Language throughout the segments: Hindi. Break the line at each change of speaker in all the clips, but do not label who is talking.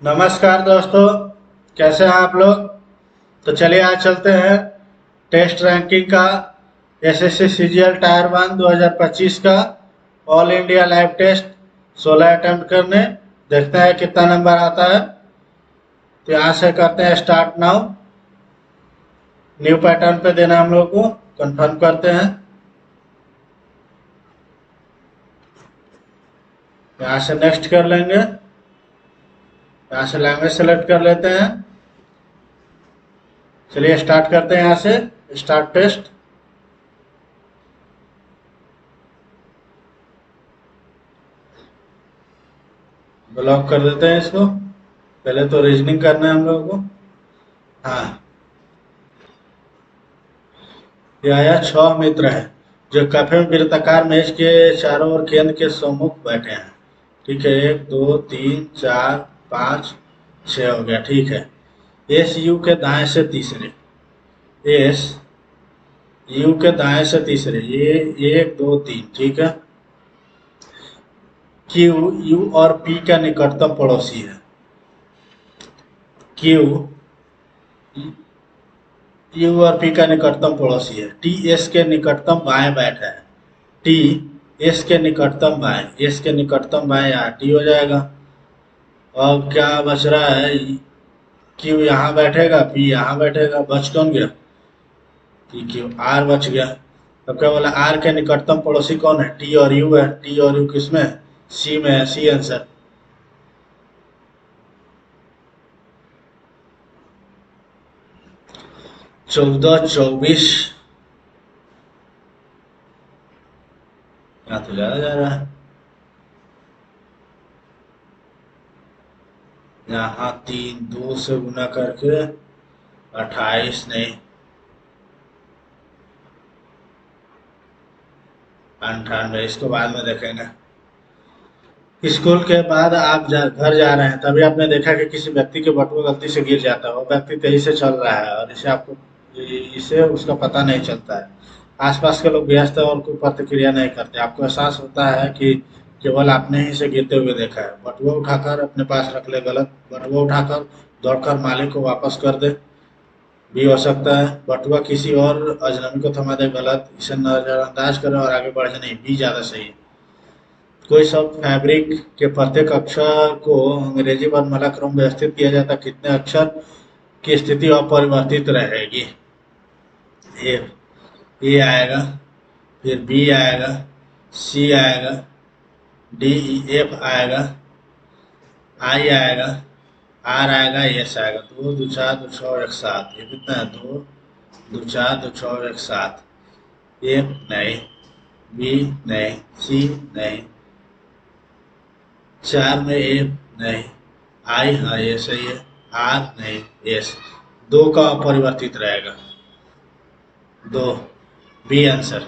नमस्कार दोस्तों, कैसे हैं आप लोग। तो चलिए आज चलते हैं टेस्ट रैंकिंग का एसएससी सीजीएल टायर 1 2025 का all India live test 16 attempt करने। देखते हैं कितना नंबर आता है। तो यहाँ से करते हैं स्टार्ट नाउ। न्यू पैटर्न पे देना हम लोग को, कंफर्म करते हैं। यहाँ से नेक्स्ट कर लेंगे। यहाँ से लैंग्वेज सेलेक्ट कर लेते हैं। चलिए स्टार्ट करते हैं। यहाँ से स्टार्ट टेस्ट। ब्लॉक कर देते हैं इसको। पहले तो रीजनिंग करना है हम लोगों को। हाँ, यह 6 मित्र हैं जो कफे में वृत्ताकार मेज के चारों ओर केंद्र के सम्मुख बैठे हैं। ठीक है, 1 2 3 4 5 6 हो गया। ठीक है, एस यू के दाएं से तीसरे, एस यू के दाएं से तीसरे, ये 1 2 3। ठीक है, क्यू यू और पी का निकटतम पड़ोसी है। क्यू यू और पी का निकटतम पड़ोसी है। टी एस के निकटतम बाएं बैठा है। टी एस के निकटतम बाएं, एस के निकटतम बाएं यहाँ टी हो जाएगा। अब क्या बच रहा है, क्यू यहाँ बैठेगा, पी यहाँ बैठेगा, बच कौन गया, पी क्यू, आर बच गया। अब क्या बोला, आर के निकटतम पड़ोसी कौन है, टी और यू है। टी और यू किसमें है, सी में है, सी आंसर। चौदह 24 यहाँ तो ज्यादा जा रहा है। यहाँ 3 2 से गुना करके 28 नहीं 98, इसको बाद में देखेंगे। स्कूल के बाद आप घर जा रहे हैं, तभी आपने देखा कि किसी व्यक्ति के बटुआ गलती से गिर जाता है। वो व्यक्ति तेजी से चल रहा है और इसे उसका पता नहीं चलता है। आसपास के लोग व्यस्त है और कोई प्रतिक्रिया नहीं करते। आपको एहसास होता है कि केवल आपने ही इसे गिरते हुए देखा है। बटुआ उठाकर अपने पास रख ले, गलत। बटुआ उठाकर दौड़कर मालिक को वापस कर दे, भी हो सकता है। बटुआ किसी और अजनबी को थमा दे, गलत। इसे नजरअंदाज करें और आगे बढ़ जाए, नहीं, भी ज्यादा सही है। कोई शब्द फैब्रिक के प्रत्येक अक्षर को अंग्रेजी वर्णमाला क्रम व्यवस्थित किया जाता, कितने अक्षर की स्थिति अपरिवर्तित रहेगी। ए आएगा, फिर बी आएगा, सी आएगा, डी ई एफ आएगा, आई आएगा, आर आएगा, एस आएगा। 2 2 4 2 6 और 1 7, ये कितना है, 2 2 4 2 6 और 1 7। एफ नहीं, बी नहीं, सी नहीं, 4 में ए नहीं, आई, हाँ ये सही है, आर नहीं, एस। 2 का अपरिवर्तित रहेगा, 2, बी आंसर।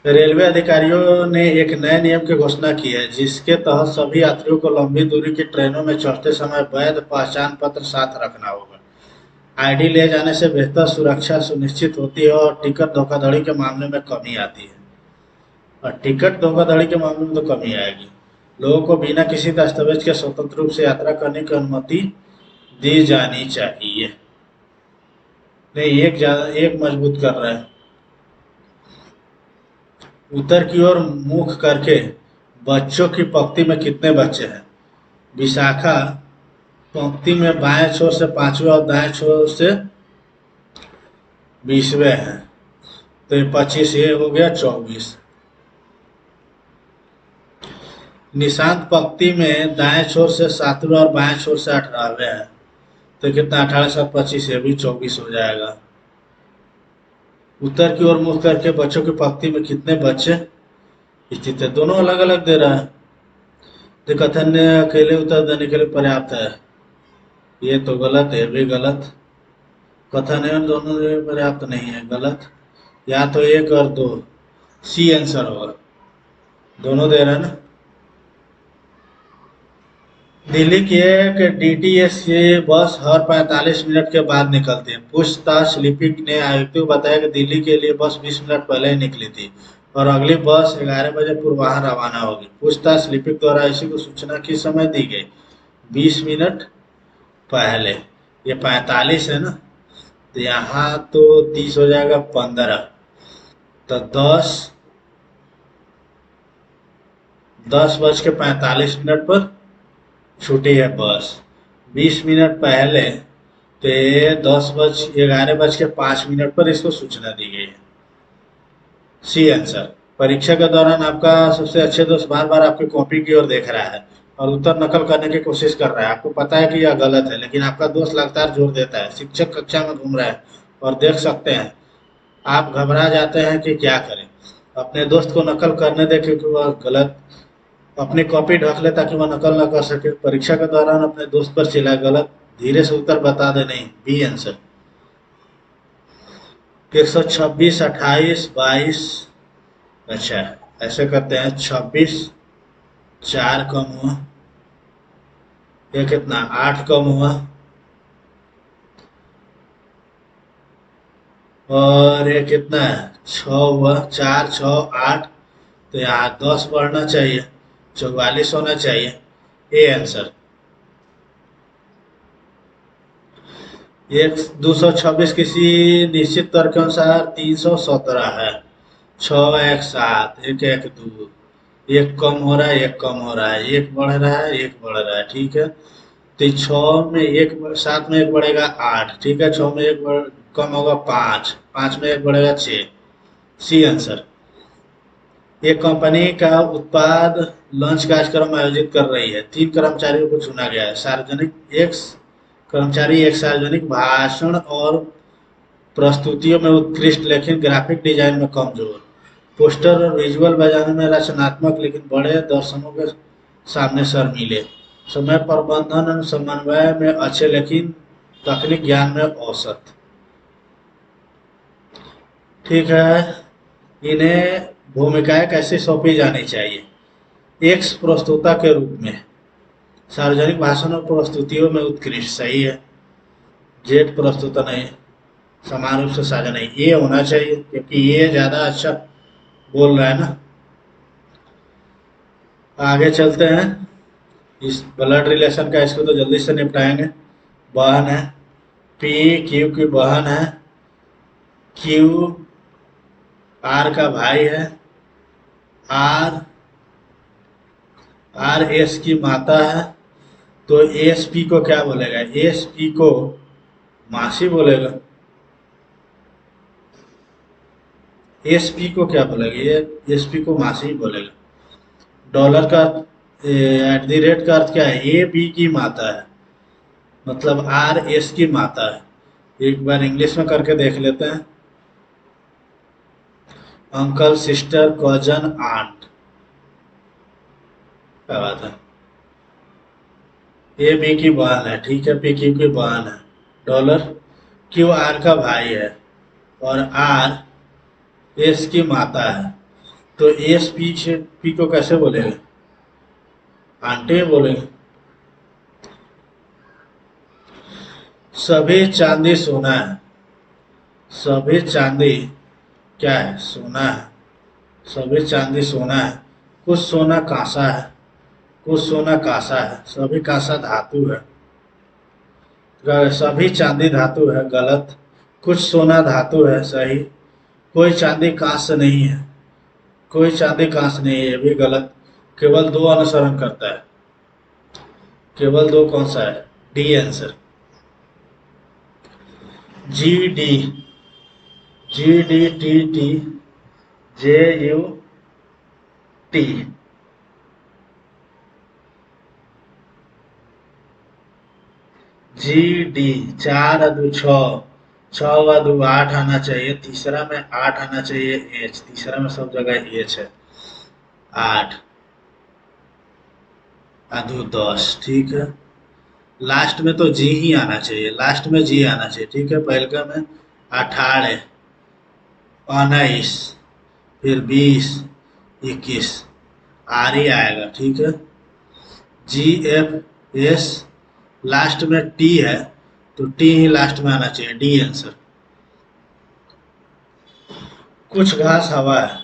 रेलवे अधिकारियों ने एक नए नियम की घोषणा की है जिसके तहत सभी यात्रियों को लंबी दूरी की ट्रेनों में चढ़ते समय वैध पहचान पत्र साथ रखना होगा। आईडी ले जाने से बेहतर सुरक्षा सुनिश्चित होती है और टिकट धोखाधड़ी के मामले में कमी आती है। और टिकट धोखाधड़ी के मामले में तो कमी आएगी। लोगों को बिना किसी दस्तावेज के स्वतंत्र रूप से यात्रा करने की अनुमति दी जानी चाहिए। नहीं, एक मजबूत कर रहा है। उत्तर की ओर मुख करके बच्चों की पंक्ति में कितने बच्चे हैं। विशाखा पंक्ति में बाएं छोर से 5वें और दाएं छोर से 20वें हैं, तो ये 25, ये हो गया 24। निशांत पंक्ति में दाएं छोर से 7वें और बाएं छोर से 18वें हैं, तो कितना, 18 7 25, ये भी 24 हो जाएगा। उत्तर की ओर मुख करके बच्चों की पंक्ति में कितने बच्चे स्थित है, दोनों अलग अलग दे रहा है। तो कथन अकेले उत्तर देने के लिए पर्याप्त है, ये तो गलत है, भी गलत। कथन है दोनों पर्याप्त नहीं है, गलत। या तो 1 और 2, सी आंसर होगा, दोनों दे रहे हैं ना। दिल्ली की एक डीटीएस की बस हर 45 मिनट के बाद निकलती है। पूछताछ लिपिक ने आयुक्त को बताया कि दिल्ली के लिए बस 20 मिनट पहले ही निकली थी। और अगली बस 11 बजे पूर्वाह्न रवाना होगी। पूछताछ लिपिक द्वारा इसी को सूचना किस समय दी गई? 20 मिनट पहले। ये 45 है ना, तो यहाँ तो 30 हो जाएगा 15, तो 10:45 पर छूटी है बस। 20 मिनट पहले, तो ये 11:05 पर इसको सूचना दी गई है। C answer. परीक्षा के दौरान आपका सबसे अच्छे दोस्त बार बार आपकी कॉपी की ओर देख रहा है और उत्तर नकल करने की कोशिश कर रहा है। आपको पता है कि यह गलत है, लेकिन आपका दोस्त लगातार जोर देता है। शिक्षक कक्षा में घूम रहा है और देख सकते हैं। आप घबरा जाते हैं कि क्या करें। अपने दोस्त को नकल करने दें क्योंकि वह गलत, अपनी कॉपी ढक ले ताकि वह नकल न कर सके। परीक्षा के दौरान अपने दोस्त पर चिल्लाए, गलत, धीरे से उत्तर बता दे। नहीं, बी आंसर। 126, 28, 22। अच्छा, ऐसे करते हैं। 26, 4 कम हुआ, ये कितना, 8 कम हुआ, और ये कितना है, 6 हुआ। 4, 6, 8, तो यहाँ 10 बढ़ना चाहिए, 44 होना चाहिए। A answer. एक 226 किसी निश्चित तर्क के अनुसार 317 है। 6, 1, 7, 1, 1, 2, एक कम हो रहा है, एक कम हो रहा है, एक बढ़ रहा है, एक बढ़ रहा है, ठीक है। तो 6 में एक, 7 में एक बढ़ेगा 8, ठीक है। 6 में एक कम होगा 5, 5 में एक बढ़ेगा 6। C answer. एक कंपनी का उत्पाद लंच कार्यक्रम आयोजित कर रही है। 3 कर्मचारियों को चुना गया है। सार्वजनिक एक कर्मचारी एक सार्वजनिक भाषण और प्रस्तुतियों में उत्कृष्ट लेकिन ग्राफिक डिजाइन में कमजोर। पोस्टर और विजुअल बनाने में रचनात्मक लेकिन बड़े दर्शकों के सामने शर्मीले। समय प्रबंधन और समन्वय में अच्छे लेकिन तकनीक ज्ञान में औसत। ठीक है। इन्हें भूमिकाएं कैसे सौंपी जानी चाहिए? एक्स प्रस्तुता के रूप में, सार्वजनिक भाषण और प्रस्तुतियों में उत्कृष्ट, सही है। जेड प्रस्तुता नहीं, समान रूप से साझा नहीं, ये होना चाहिए क्योंकि ये ज्यादा अच्छा बोल रहा है ना। आगे चलते हैं। इस ब्लड रिलेशन का इसको तो जल्दी से निपटाएंगे। बहन है, पी क्यू की बहन है, क्यू आर का भाई है, आर आर एस की माता है। तो एस पी को क्या बोलेगा? एस पी को मासी बोलेगा। एस पी को क्या बोलेगा? ये एस पी को मासी ही बोलेगा। डॉलर का @ का अर्थ क्या है? ए बी की माता है, मतलब आर एस की माता है। एक बार इंग्लिश में करके देख लेते हैं। Uncle, sister, cousin, aunt. क्या बात है। ए बी की बहन है, ठीक है। पी क्यू की बहन है। डॉलर, क्यू आर का भाई है और आर एस की माता है। तो एस पी से पी को कैसे बोलेंगे? आंटी बोलेंगे। सभी चांदी सोना है। सभी चांदी क्या है? सोना है। सभी चांदी सोना है। कुछ सोना कांसा है, कुछ सोना कांसा है, सभी कांसा धातु है। सभी चांदी धातु है, गलत। कुछ सोना धातु है, सही। कोई चांदी कांस्य नहीं है, कोई चांदी कांस्य नहीं है, ये भी गलत। केवल दो अनुसरण करता है। केवल दो कौन सा है? D answer. G D, G D T T, जे यू टी। जी डी, 4 और 2 6, 6 और 2 8 आना चाहिए। तीसरा में 8 आना चाहिए। एच, तीसरा में सब जगह एच है। 8 आधु 10, ठीक है। लास्ट में तो जी ही आना चाहिए, लास्ट में जी आना चाहिए, ठीक है। पहलका में 18, 19, फिर 20, 21, आर ही आएगा, ठीक है। जी एफ एस, लास्ट में टी है तो टी ही लास्ट में आना चाहिए। D answer. कुछ घास हवा है,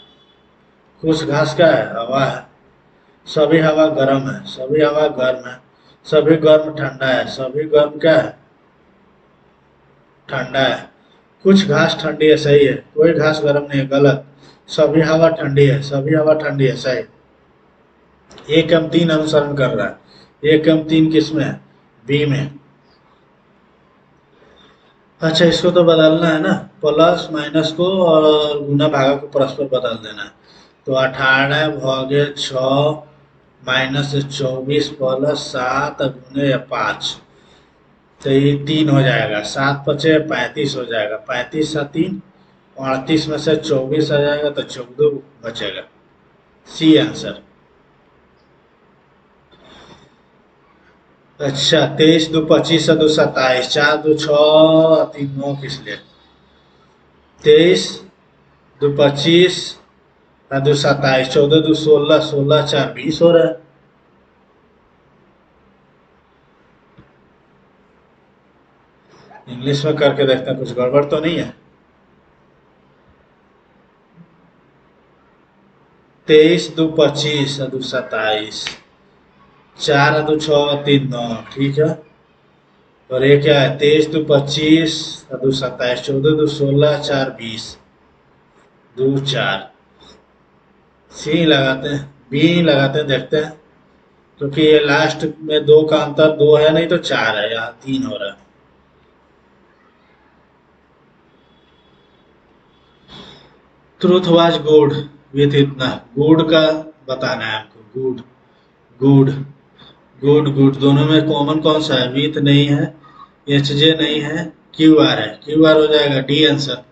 कुछ घास का है, हवा है। सभी हवा गर्म है, सभी हवा गर्म है। सभी गर्म ठंडा है, सभी गर्म क्या है, ठंडा है। कुछ घास ठंडी है, सही है। कोई घास गर्म नहीं है, गलत। सभी हवा ठंडी है, सभी हवा ठंडी है, सही। एक एम तीन अनुसरण कर रहा है। एक एम तीन किस में है, बी में। अच्छा, इसको तो बदलना है ना, प्लस माइनस को और गुना भागा को परस्पर बदल देना है। तो 18 भागे 6 माइनस 24 प्लस 7 गुने या 5, तो ये 3 हो जाएगा। 7 पचे 35 हो जाएगा, 35 और 3 38 में से 24 आ जाएगा तो 14 बचेगा। C answer. अच्छा, 23 दो 25 दो 27, 4 दो 6 3 9 किस लिए, 23 दो 25 दो 27, 14 दो 16, 16 4 20 हो रहा है। इंग्लिश में करके देखते हैं, कुछ गड़बड़ तो नहीं है। 23 दो 25 दो 27, 4 दो 6 3 9, ठीक है। और ये क्या है, 23 दो 25 दो 27, 14 दो 16 4 20, 2 4। सी लगाते हैं, बी लगाते हैं, देखते हैं। क्योंकि ये लास्ट में दो का अंतर दो है, नहीं तो चार है, यहाँ 3 हो रहा है। ट्रूथ वाज गुड विथ इतना, गुड का बताना है हमको। गुड, गुड, गुड, गुड दोनों में कॉमन कौन सा है, विथ नहीं है, एच जे नहीं है, क्यू आर है। क्यू आर हो जाएगा डी आंसर।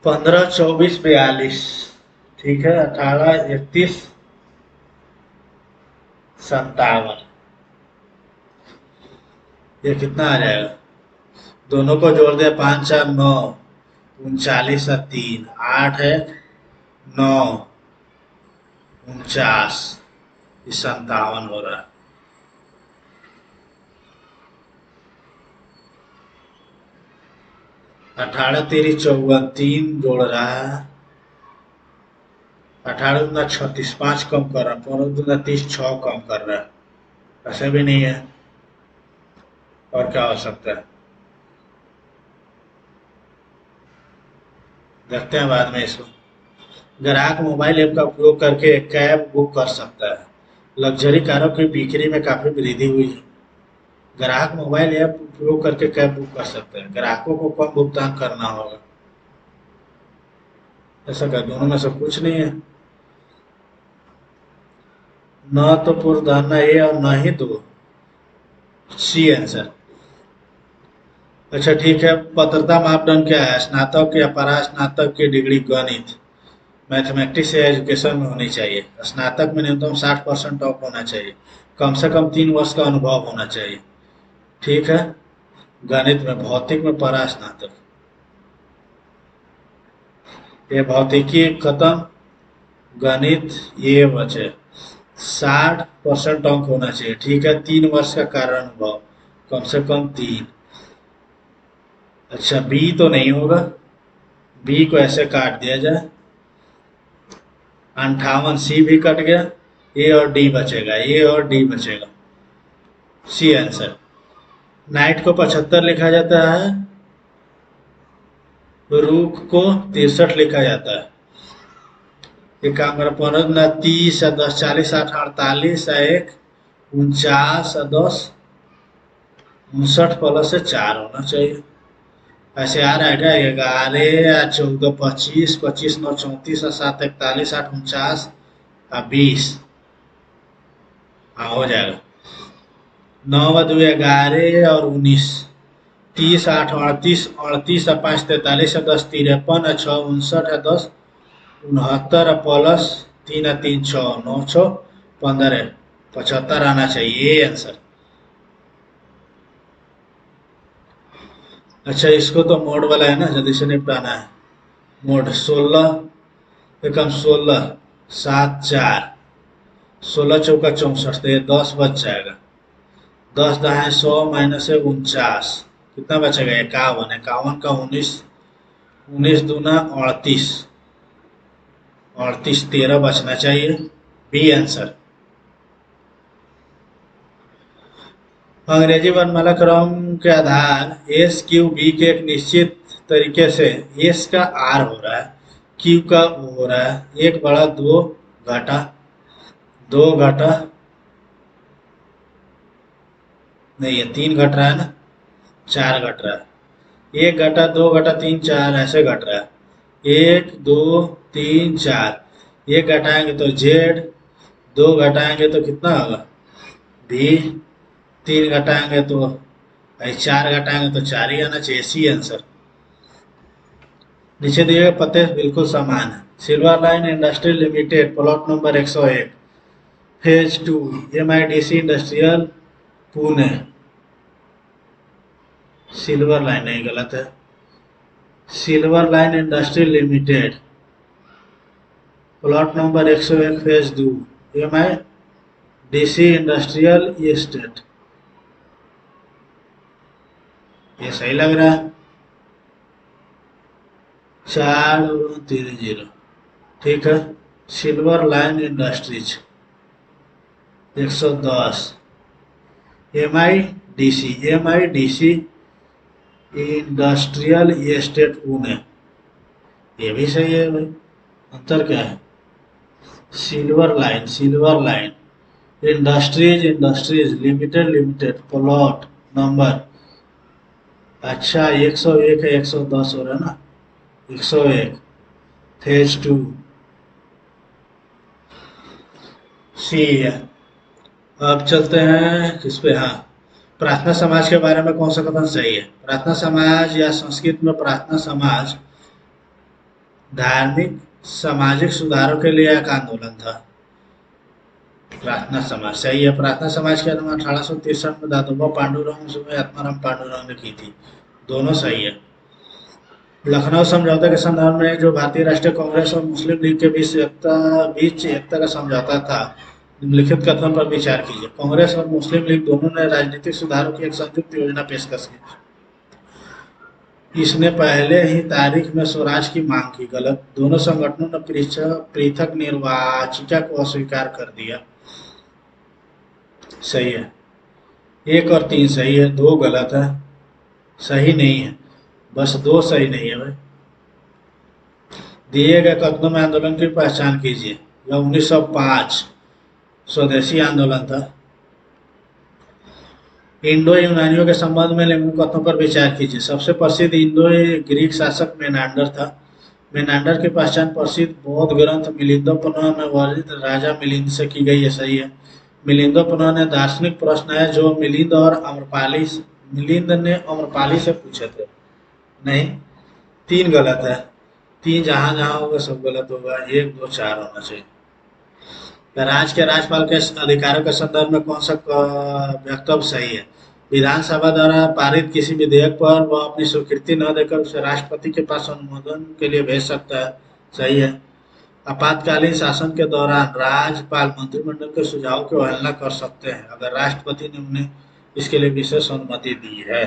15 24 42, ठीक है। 18 31 57, ये कितना आ जाएगा, दोनों को जोड़ दे, 5 4 9, 39 3 8 है, 9 49, 57 हो रहा है। 18 3 54, 3 जोड़ रहा है। 18 36, 5 कम कर रहा है। 15 30, 6 कम कर रहा है। ऐसे भी नहीं है, और क्या हो सकता है, देखते हैं बाद में इसको। ग्राहक मोबाइल ऐप का उपयोग करके एक कैब बुक कर सकता है। लग्जरी कारों की बिक्री में काफी वृद्धि हुई है। ग्राहक मोबाइल ऐप उपयोग करके कैब बुक कर सकते हैं, ग्राहकों को कम भुगतान करना होगा। ऐसा क्या, दोनों में से कुछ नहीं है। न तो पूर्वधारणा ए और न ही दो, सी आंसर। अच्छा ठीक है, पात्रता मापदंड क्या है, स्नातक या परास्नातक की डिग्री गणित मैथमेटिक्स या एजुकेशन में होनी चाहिए। स्नातक में न्यूनतम 60% टॉप होना चाहिए। कम से कम 3 वर्ष का अनुभव होना चाहिए, ठीक है। गणित में, भौतिक में परास्नातक। ये भौतिकी खत्म, गणित ये बचे। 60% अंक होना चाहिए, ठीक है। 3 वर्ष का कार्य अनुभव, कम से कम 3। अच्छा, बी तो नहीं होगा, बी को ऐसे काट दिया जाए। 58, सी भी कट गया, ए और डी बचेगा, ए और डी बचेगा, सी आंसर। नाइट को 75 लिखा जाता है, रूक को 63 लिखा जाता है। ये काम करा, 15 30 10 40 8 48 1 49 10 59 प्लस से 4 होना चाहिए। ऐसे आ रहा है क्या, 11 14 25 25 9 34 7 41 8 49 20, हाँ हो जाएगा। 9 2 11 और 19, 30 8 38 38 5 43 10 53 6 59 10 69 प्लस 3 3 6 9 6 15 75 आना चाहिए, ये आंसर। अच्छा, इसको तो मोड वाला है ना, जल्दी से निपटाना है। मोड 16 एकम 16 7 4, 16 चौका 64, तो ये 10 बच जाएगा। 10 दाएं 100 माइनस है 49, कितना बचेगा, 51, 51 का 19 19 दूना 38, 38 13 बचना चाहिए। B answer. अंग्रेजी वर्णमाला क्रम के आधार एस क्यू बी के एक निश्चित तरीके से एस का आर हो रहा है, क्यू का ओ हो रहा है, एक बड़ा दो घटा, दो घटा नहीं है, तीन घट रहा है ना, चार घट रहा है, एक घटा दो घटा तीन चार ऐसे घट रहा है, एक दो तीन चार, एक घटाएंगे तो जेड, दो घटाएंगे तो कितना होगा भी, तीन घटाएंगे तो भाई, चार घटाएंगे तो चार ही आना चाहिए, सी आंसर। नीचे दिए गए पते बिल्कुल समान है। Silver line industry limited plot number 101 phase 2 MIDC industrial Pune. Silver line नहीं, गलत है। Silver line industry limited plot number 101 phase 2 MIDC industrial estate. ये सही लग रहा है। 430, ठीक है। Silver line industries 110 MIDC industrial estate Pune. ये भी सही है भाई। अंतर क्या है? Silver line industries limited plot number, अच्छा 101 है, 110 हो रहा है ना, 101 फेज 2 सी है। अब चलते हैं किस पे, हाँ, प्रार्थना समाज के बारे में कौन सा कथन सही है? प्रार्थना समाज या संस्कृत में प्रार्थना समाज धार्मिक सामाजिक सुधारों के लिए एक आंदोलन था। प्रार्थना समाज सही है। प्रार्थना समाज की अनुमान 1863 में दादोबा पांडुरंग में आत्माराम पांडुरंग ने की थी। दोनों सही है। लखनऊ समझौते के संदर्भ में जो भारतीय राष्ट्रीय कांग्रेस और मुस्लिम लीग के बीच एकता का समझौता था, निम्नलिखित कथन पर विचार कीजिए। कांग्रेस और मुस्लिम लीग दोनों ने राजनीतिक सुधारों की एक संयुक्त योजना पेशकश की। इसने पहले ही तारीख में स्वराज की मांग की। गलत। दोनों संगठनों ने पृथक निर्वाचिका को अस्वीकार कर दिया। सही है। एक और तीन सही है, दो गलत है, सही नहीं है, बस दो सही नहीं है भाई। दिए गए कथनों में आंदोलन की पहचान कीजिए। यह 1905 स्वदेशी आंदोलन था। इंडो यूनानियों के संबंध में निम्न कथनों पर विचार कीजिए। सबसे प्रसिद्ध इंडो ग्रीक शासक मेनांडर था। मेनांडर की पहचान प्रसिद्ध बौद्ध ग्रंथ मिलिंदोपनिषद में वर्णित राजा मिलिंद से की गई है। सही है। मिलिंदोपनिषद ने दार्शनिक प्रश्न है जो मिलिंद ने अम्रपाली से पूछे थे। नहीं, तीन गलत है। तीन जहां जहां होगा सब गलत होगा। एक दो चार होना चाहिए। राज्य के राज्यपाल के अधिकारों के संदर्भ में कौन सा वक्तव्य सही है? विधानसभा द्वारा पारित किसी विधेयक पर वह अपनी स्वीकृति न देकर उसे राष्ट्रपति के पास अनुमोदन के लिए भेज सकता है। सही है। आपातकालीन शासन के दौरान राज्यपाल मंत्रिमंडल के सुझाव की अवहेलना कर सकते हैं अगर राष्ट्रपति ने उन्हें इसके लिए विशेष अनुमति दी है।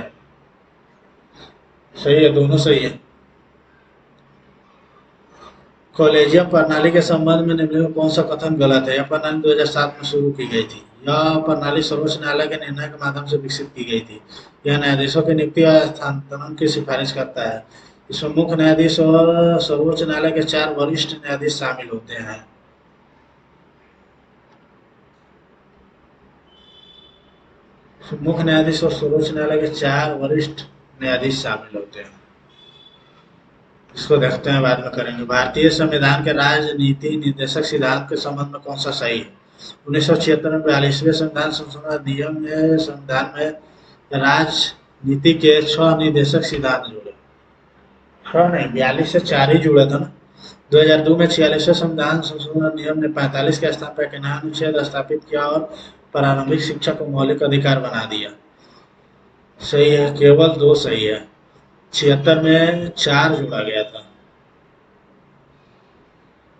सही है, दोनों सही है। कॉलेजियम प्रणाली के संबंध में निम्न में कौन सा कथन गलत है? यह प्रणाली 2007 में शुरू की गई थी। यह प्रणाली सर्वोच्च न्यायालय के निर्णय के माध्यम से विकसित की गई थी। यह न्यायाधीशों की नियुक्ति और स्थानांतरण की सिफारिश करता है। इसमें मुख्य न्यायाधीश और सर्वोच्च न्यायालय के 4 वरिष्ठ न्यायाधीश शामिल होते हैं। मुख्य न्यायाधीश और सर्वोच्च न्यायालय के 4 वरिष्ठ न्यायाधीश शामिल होते हैं। इसको देखते हैं, बाद में करेंगे। भारतीय संविधान के राजनीति निर्देशक सिद्धांत के संबंध में कौन सा सही है? 1976 में 42वें संविधान संशोधन अधिनियम में संविधान में राजनीति के 6 निर्देशक सिद्धांत जुड़े। 6 नहीं, 42 से 4 ही जुड़े थे ना। 2002 में 46वें संविधान संशोधन अधिनियम ने 45 के स्थान पर एक नया अनुच्छेद स्थापित किया और प्रारंभिक शिक्षा को मौलिक अधिकार बना दिया। सही है, केवल 2 सही है। 76 में 4 जोड़ा गया था।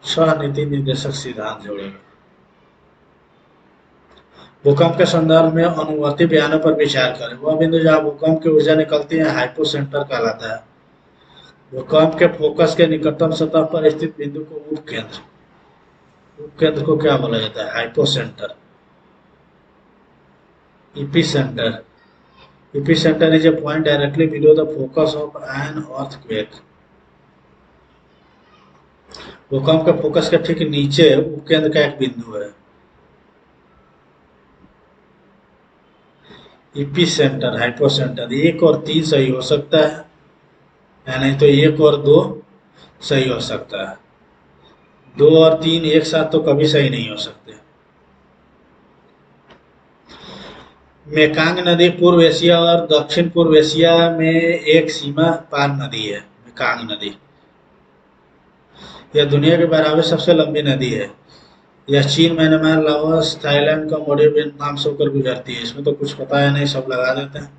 6 नीति निर्देशक सिद्धांत जोड़े गए। भूकंप के संदर्भ में अनुवर्ती बयानों पर विचार करें। वह बिंदु जहां भूकंप की ऊर्जा निकलती है हाइपोसेंटर कहलाता है। भूकंप के फोकस के निकटतम सतह पर स्थित बिंदु को उपकेंद्र, उपकेंद्र को क्या बोला जाता है? Hypocentre. Epicentre, epicentre is a point directly below the focus of an earthquake. भूकंप के फोकस के ठीक नीचे उपकेंद्र का एक बिंदु है। एपिसेंटर, हाइपोसेंटर, 1 और 3 सही हो सकता है, या नहीं तो 1 और 2 सही हो सकता है। 2 और 3 एक साथ तो कभी सही नहीं हो सकते। मेकांग नदी पूर्व एशिया और दक्षिण पूर्व एशिया में एक सीमा पार नदी है। मेकांग नदी यह दुनिया की 12वीं सबसे लंबी नदी है। यह चीन, Myanmar, Laos, Thailand, Cambodia, Vietnam से होकर गुजरती है। इसमें तो कुछ पता है नहीं, सब लगा देते हैं।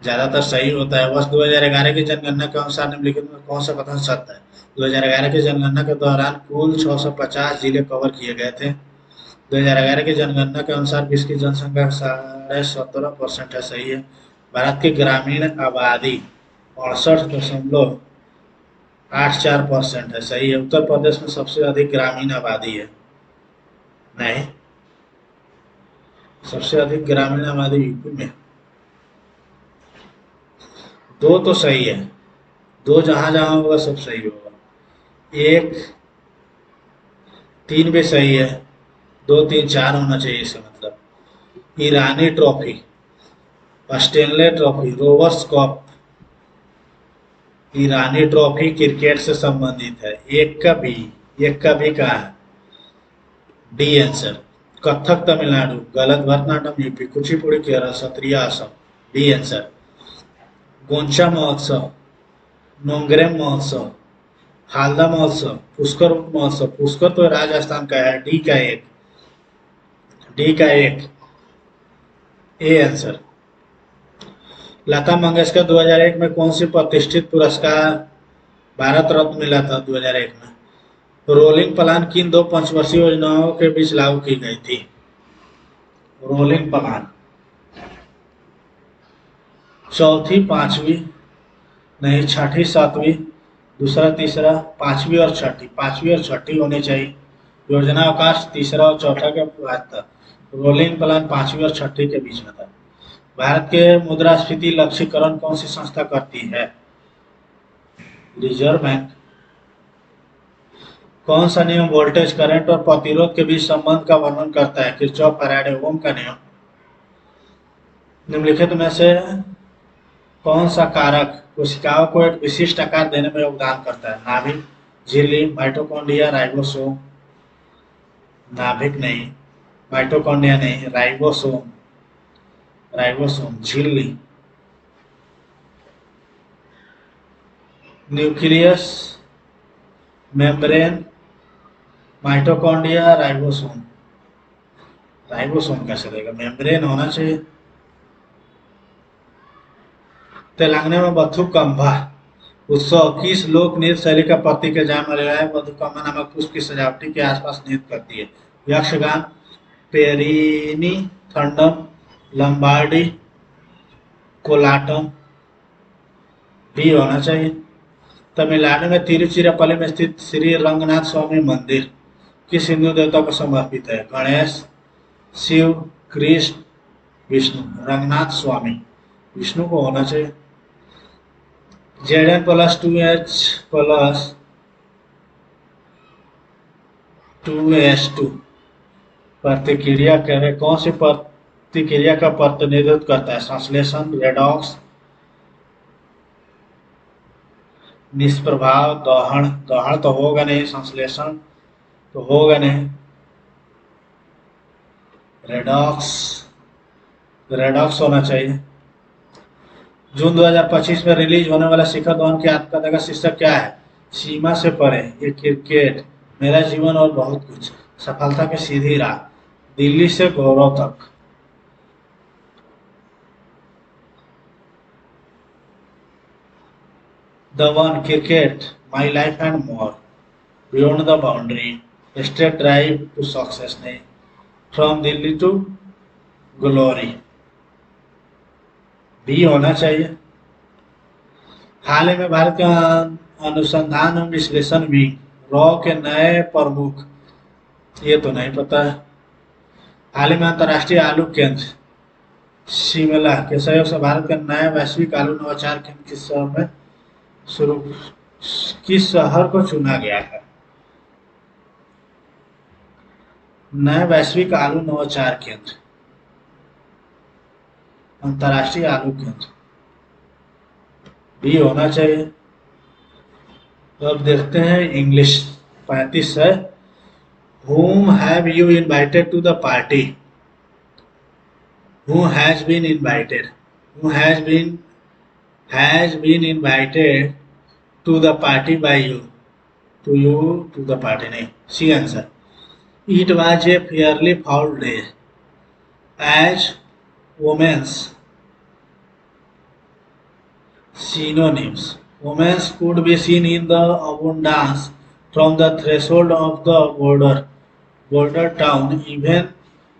ज्यादातर सही होता है। वर्ष 2011 की जनगणना के अनुसार निम्नलिखित में कौन सा कथन सत्य है? 2011 की जनगणना के दौरान कुल 650 जिले कवर किए गए थे। 2011 की जनगणना के अनुसार विश्व की जनसंख्या 17.5% है, सही है। भारत की ग्रामीण आबादी 68.84% है, सही है। उत्तर प्रदेश में सबसे अधिक ग्रामीण आबादी है, नहीं, सबसे अधिक ग्रामीण आबादी यूपी में। 2 तो सही है, 2 जहां जहां होगा सब सही होगा। 1 3 भी सही है, 2 3 4 होना चाहिए इसका मतलब। Irani trophy, Stanley trophy, Rovers cup. Irani trophy cricket से संबंधित है। एक का भी कहा है। D answer. कथक तमिलनाडु, गलत। Bharatanatyam UP, Kuchipudi Kerala, Sattriya Assam. D answer. Goncha महोत्सव, नोंगरेम महोत्सव, हालदा महोत्सव, पुष्कर महोत्सव। पुष्कर तो राजस्थान का है। डी का एक, डी का एक, ए आंसर। लता मंगेशकर 2001 में कौन सी प्रतिष्ठित पुरस्कार भारत रत्न मिला था? 2001 में रोलिंग प्लान किन 2 पंचवर्षीय योजनाओं के बीच लागू की गई थी? रोलिंग प्लान, चौथी, पांचवी, नहीं, छठी, सातवीं, दूसरा, तीसरा, पांचवी और छठी। पांचवी और छठी होनी चाहिए। योजना अवकाश तीसरा और चौथा के बाद था। रोलिंग प्लान पांचवी और छठी के बीच में था। भारत के मुद्रास्फीति लक्ष्यीकरण कौन सी संस्था करती है? Reserve bank. कौन सा नियम वोल्टेज, करंट और प्रतिरोध के बीच संबंध का वर्णन करता है? किरचॉफ फैराडे ओम का नियम। निम्नलिखित में से कौन सा कारक कोशिकाओं को एक विशिष्ट आकार देने में योगदान करता है? नाभिक, झिल्ली, माइटोकॉन्ड्रिया, राइबोसोम। नाभिक नहीं, माइटोकॉन्ड्रिया नहीं, राइबोसोम, राइबोसोम, झिल्ली। Nucleus, membrane, mitochondria, ribosome. Ribosome कैसे रहेगा? मेम्ब्रेन होना चाहिए। तेलंगाना में बथुकम्बा उत्सव किस लोक नृत्य शैली का प्रतीक है? जहाँ महिलाएं बथुकम्बा नामक पुष्प की सजावटी के आसपास नृत्य करती है। यक्षगान, पेरिनी थंडम, लंबाडी, कोलाटम। भी होना चाहिए। तमिलनाडु में तिरुचिरापल्ली में स्थित श्री रंगनाथ स्वामी मंदिर किस हिंदू देवता को समर्पित है? गणेश, शिव, कृष्ण, विष्णु। रंगनाथ स्वामी, विष्णु को होना चाहिए। Zn plus 2H plus 2S2 प्रतिक्रिया करे, कौन सी प्रतिक्रिया का प्रतिनिधित्व करता है? संश्लेषण, रेडॉक्स, निष्प्रभाव, दहन। दहन तो होगा नहीं, संश्लेषण तो होगा नहीं। रेडॉक्स, रेडॉक्स होना चाहिए। जून 2025 में रिलीज होने वाला शिखर धवन की आत्मकथा का शीर्षक क्या है? सीमा से परे, ये क्रिकेट, मेरा जीवन और बहुत कुछ, सफलता की सीधी राह, दिल्ली से गौरव तक। The one, cricket, my life and more, beyond the boundary, straight drive to success. नहीं, फ्रॉम दिल्ली टू ग्लोरी। भी होना चाहिए। हाल ही में भारत के अनुसंधान एवं विश्लेषण विंग रॉ के नए प्रमुख, ये तो नहीं पता है। हाल ही में अंतर्राष्ट्रीय आलू केंद्र शिमला के सहयोग से भारत के नए वैश्विक आलू नवाचार केंद्र शुरू किस शहर को चुना गया है? नए वैश्विक आलू नवाचार केंद्र, अंतर्राष्ट्रीय आलू केंद्र भी होना चाहिए। तो अब देखते हैं इंग्लिश 35 है। Whom have you invited to the party? Who has been invited? Who has been invited to the party by you? To the party नहीं। C answer. It was a fairly foul day as women's synonyms. Women could be seen in the abundance from the threshold of the border town, even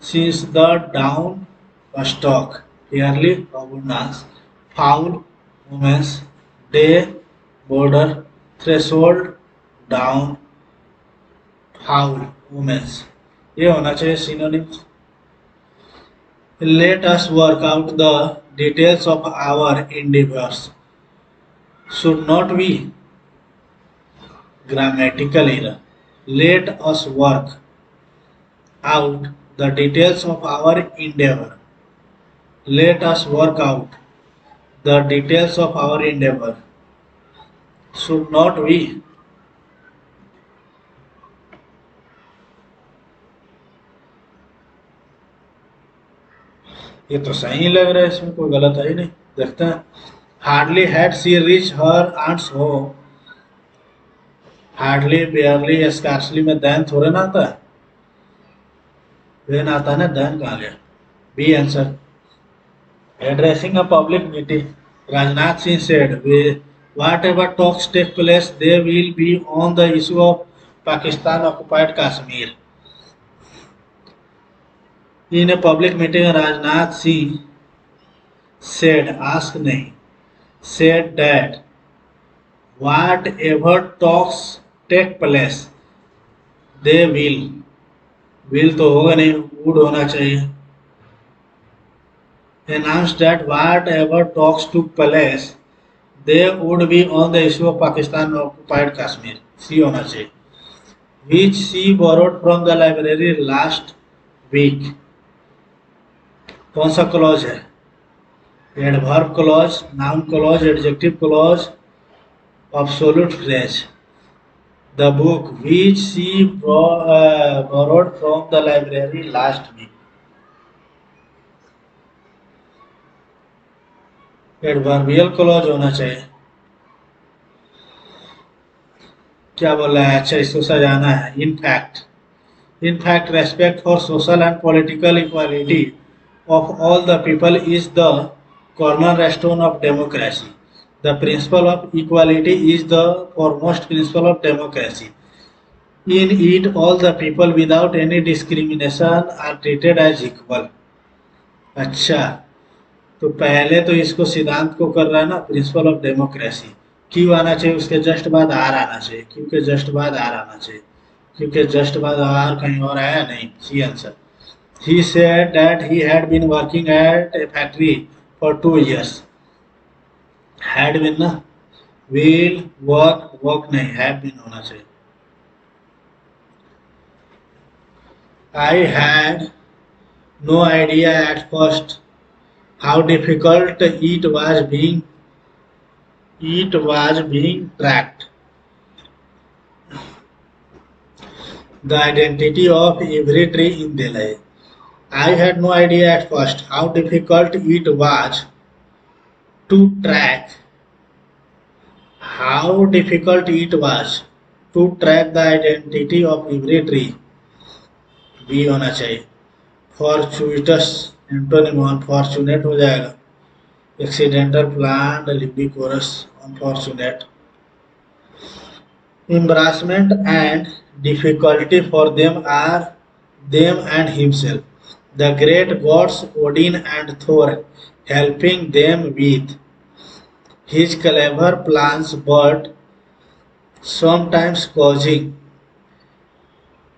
since the dawn stock. Fairly abundance, foul, women's, day, border, threshold, down, foul, women's, ये होना चाहिए synonyms. Let us work out the details of our endeavors. Should not be grammatical error. Let us work out the details of our endeavor. Let us work out the details of our endeavor. Should not we? ये तो सही लग रहा है, इसमें कोई गलत है ही नहीं। देखते हैं। Hardly had she reach her aunt's home. Hardly, barely, scarcely में देन थोड़े ना आता है, देन आता है ना, देन कहाँ गया? B answer. Addressing a public meeting, Rajnath Singh said, "Whatever talks take place, they will be on the issue of Pakistan occupied Kashmir." In a public meeting, Rajnath Singh said, ask nahi, said that whatever talks take place, they will तो होगा नहीं, would होना चाहिए। Announced that whatever talks took place, they would be on the issue of Pakistan occupied Kashmir. C होना चाहिए। Which she borrowed from the library last week. कौन सा क्लॉज है? Adverb clause, noun clause, adjective clause, absolute phrase. The book which she borrowed from the library last week. Adverbial clause होना चाहिए। क्या बोल रहा है? अच्छा, इसको सजाना है। In fact, respect for social and political equality of all the people is the cornerstone of democracy. The principle of equality is the foremost principle of democracy. In it, all the people without any discrimination are treated as equal. अच्छा, तो पहले तो इसको सिद्धांत को कर रहा है ना, प्रिंसिपल ऑफ डेमोक्रेसी। क्यों आना चाहिए? उसके जस्ट बाद आर आना चाहिए। क्योंकि जस्ट बाद आर आना चाहिए, क्योंकि जस्ट बाद आर कहीं और आया नहीं। C answer. He said that he had been working at a factory for 2 years. Had been ना, will, work नहीं, have been होना चाहिए। I had no idea at first how difficult it was being tracked. The identity of every tree in Delhi. I had no idea at first how difficult it was to track the identity of every tree. B होना चाहिए। Fortuitous एंटोनिम अनफॉर्चुनेट हो जाएगा। एक्सीडेंटल, प्लान्ड, लिबिकोरस, unfortunate. Embarrassment and difficulty for them are them and himself, the great gods Odin and Thor helping them with his clever plans but sometimes causing.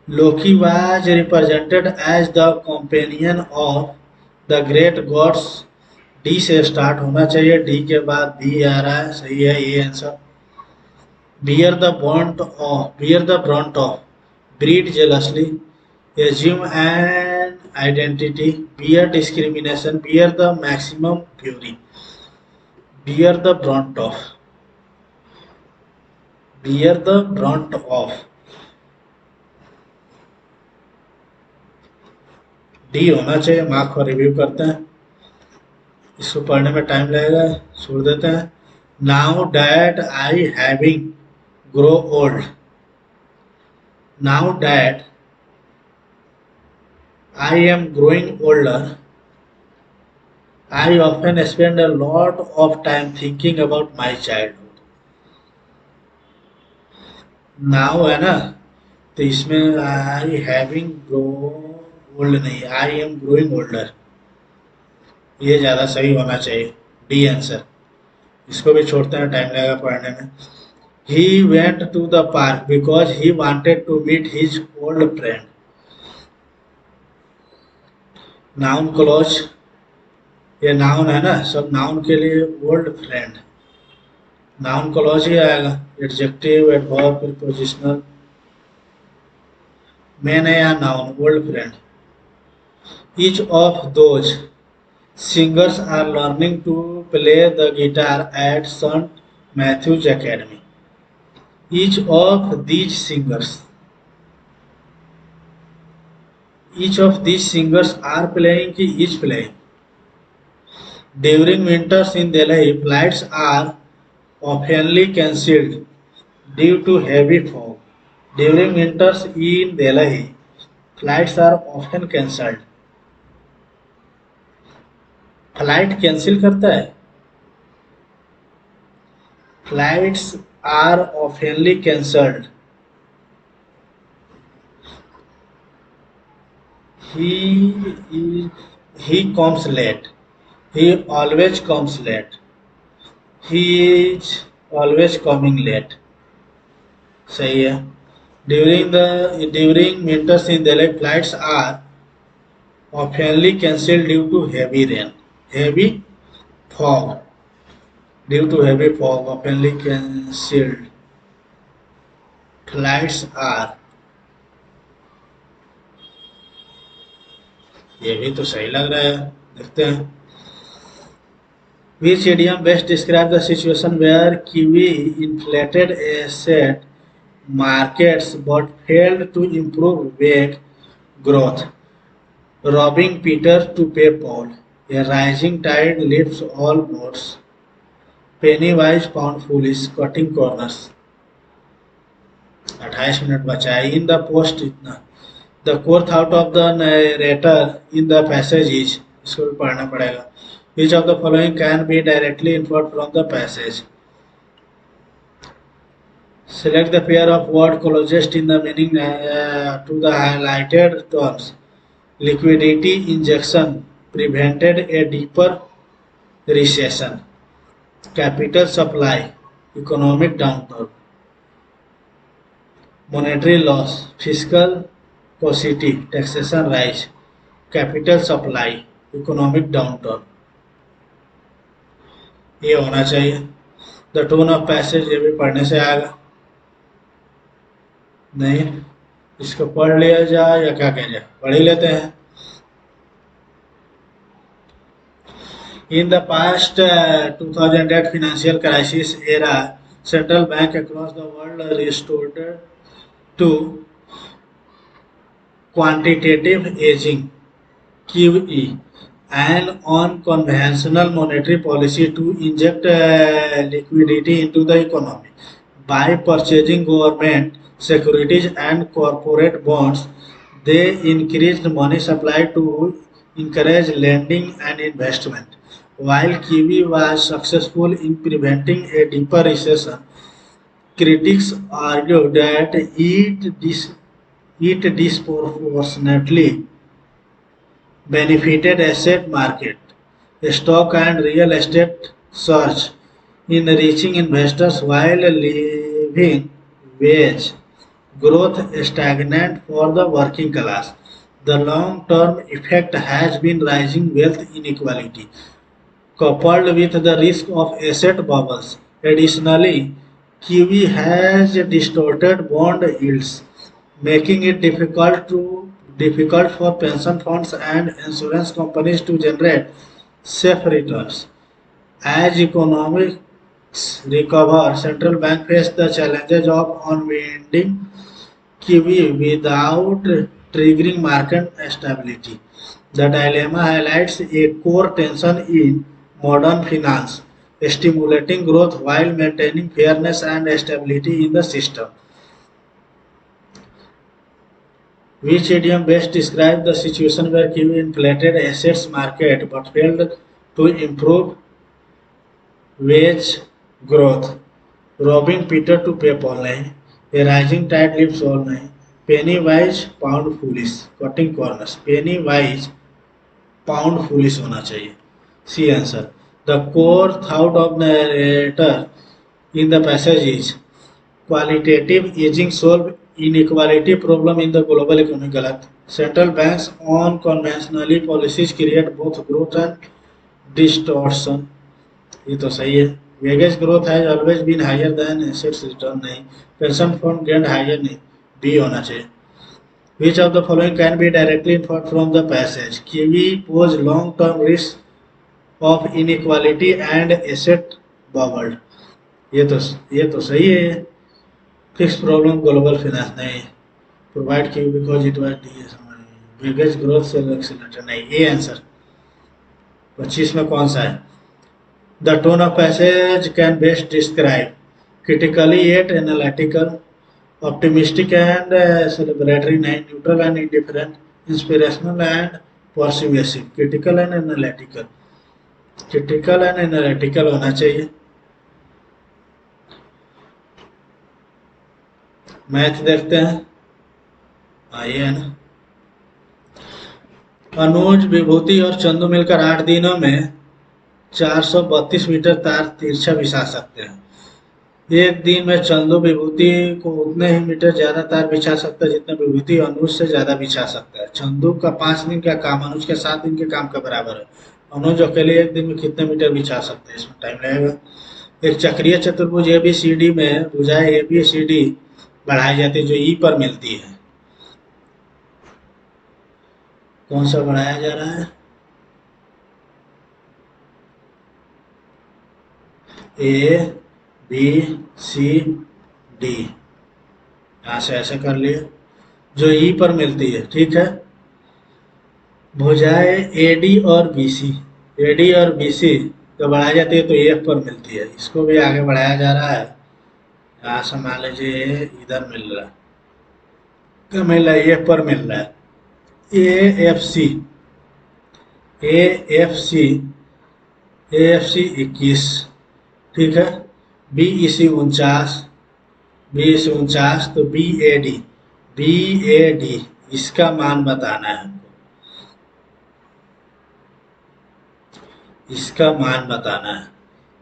Loki was represented as the companion of the great gods. D से स्टार्ट होना चाहिए, डी के बाद बी आ रहा है, सही है ये answer. Bear the Brunt of, breed जेलसली, assume an identity, bear discrimination, bear the maximum fury, bear the brunt of, bear the brunt of, D होना चाहिए। मार्क को रिव्यू करते हैं, इसको पढ़ने में टाइम लगेगा, छोड़ देते हैं। Now that I having grow old, now that I am growing older, I often spend a lot of time thinking about my childhood. Now है ना, तो इसमें I having grown old नहीं, I am growing older, ये ज़्यादा सही होना चाहिए, डी आंसर। इसको भी छोड़ते हैं, टाइम लगेगा पढ़ने में। He went to the park because he wanted to meet his old friend. Noun clause, ये नाउन है ना, सब नाउन के लिए ओल्ड फ्रेंड, नाउन क्लॉज ही आएगा। एडजेक्टिव, एडवर्ब, प्रीपोजिशनल, मैन है या noun, old friend. Each of those singers are learning to play the guitar at saint Matthew's academy. Each of these singers, each of these singers are playing ki is playing. During winters in Delhi, flights are oftenly cancelled due to heavy fog. During winters in Delhi, flights are often cancelled. Flight cancel करता है, flights are oftenly cancelled. He comes late, he always comes late, he is always coming late, सही है। during winters in Delhi, flights are oftenly cancelled due to heavy rain, heavy fog, due to heavy fog, oftenly cancelled, flights are, ये भी तो सही लग रहा है, देखते हैं। Which idiom best describe the situation where Kiwi inflated asset markets but failed to improve wage growth? Robbing Peter to pay Paul. A rising tide lifts all boats. Penny wise pound foolish, cutting corners. 28 minute बचा है। In the post इतना। The core thought of the narrator in the passage is, इसको भी पढ़ना पड़ेगा। Which of the following can be directly inferred from the passage? Select the pair of word closest in the meaning to the highlighted terms. Liquidity injection prevented a deeper recession. Capital supply, economic downturn. Monetary loss, fiscal paucity, taxation rise. Capital supply, economic downturn. ये होना चाहिए। द टोन ऑफ पैसेज, ये भी पढ़ने से आएगा नहीं, इसको पढ़ लिया जाए या क्या कहें जाए, पढ़ ही लेते हैं। In the past 2008 financial crisis era, central bank across the world resorted to quantitative easing (QE) and unconventional monetary policy to inject liquidity into the economy. By purchasing government securities and corporate bonds, they increased money supply to encourage lending and investment. While QE was successful in preventing a deeper recession, critics argue that it disproportionately benefited asset market, stock and real estate surge, in reaching investors while leaving wage growth stagnant for the working class. The long-term effect has been rising wealth inequality, coupled with the risk of asset bubbles. Additionally, QE has distorted bond yields, making it difficult for pension funds and insurance companies to generate safe returns. As economics recover, central bank face the challenges of unwinding QE without triggering market stability. The dilemma highlights a core tension in modern finance, stimulating growth while maintaining fairness and stability in the system. Which idiom best describes the situation where QE inflated assets market but failed to improve wage growth? Robbing Peter to pay Paul नहीं, a rising tide lifts all नहीं, penny wise pound foolish, cutting corners, penny wise pound foolish होना चाहिए. C answer. The core thought of narrator in the passage is qualitative easing solve inequality problem in the global economy. गलत. Central banks on conventionally policies create both growth and distortion. ये तो सही है. Wage growth has always been higher than assets return नहीं. Pension fund gained higher नहीं. B होना चाहिए. Which of the following can be directly inferred from the passage? QE pose long-term risk of inequality and asset bubble. ये तो सही है. Fixed problem global finance नहीं. Provide QE because it was DS. Wage growth से accelerator नहीं. A answer. 25 में कौन सा है? The tone of passage can best describe critically yet analytical, optimistic and celebratory, neutral and indifferent, inspirational and persuasive. Critical and analytical. Critical and analytical होना चाहिए. मैथ देखते हैं. आइए है ना. अनुज, विभूति और चंदू मिलकर 8 दिनों में 432 मीटर तार तिरछा बिछा सकते हैं. एक दिन में चंदू विभूति को उतने ही मीटर ज्यादा तार बिछा सकता है जितना विभूति अनुज से ज्यादा बिछा सकता है. चंदू का 5 दिन का काम अनुज के 7 दिन के काम के बराबर है. अनुज अकेले एक दिन में कितने मीटर बिछा सकते हैं? इसमें टाइम लगेगा. एक चक्रीय चतुर्भुज ABCD में भुजाएं ABCD बढ़ाई जाती है जो E पर मिलती है. कौन सा बढ़ाया जा रहा है? ABCD. यहाँ से ऐसे कर लिए जो E पर मिलती है. ठीक है. भुजाएं AD और BC तो बढ़ाई जाती है तो EF पर मिलती है. इसको भी आगे बढ़ाया जा रहा है. यहाँ से मान लीजिए इधर मिल रहा है. क्या मिल रहा है? EF पर मिल रहा है. AFC 21. ठीक है. BEC 49 तो BAD इसका मान बताना है हमको. इसका मान बताना है.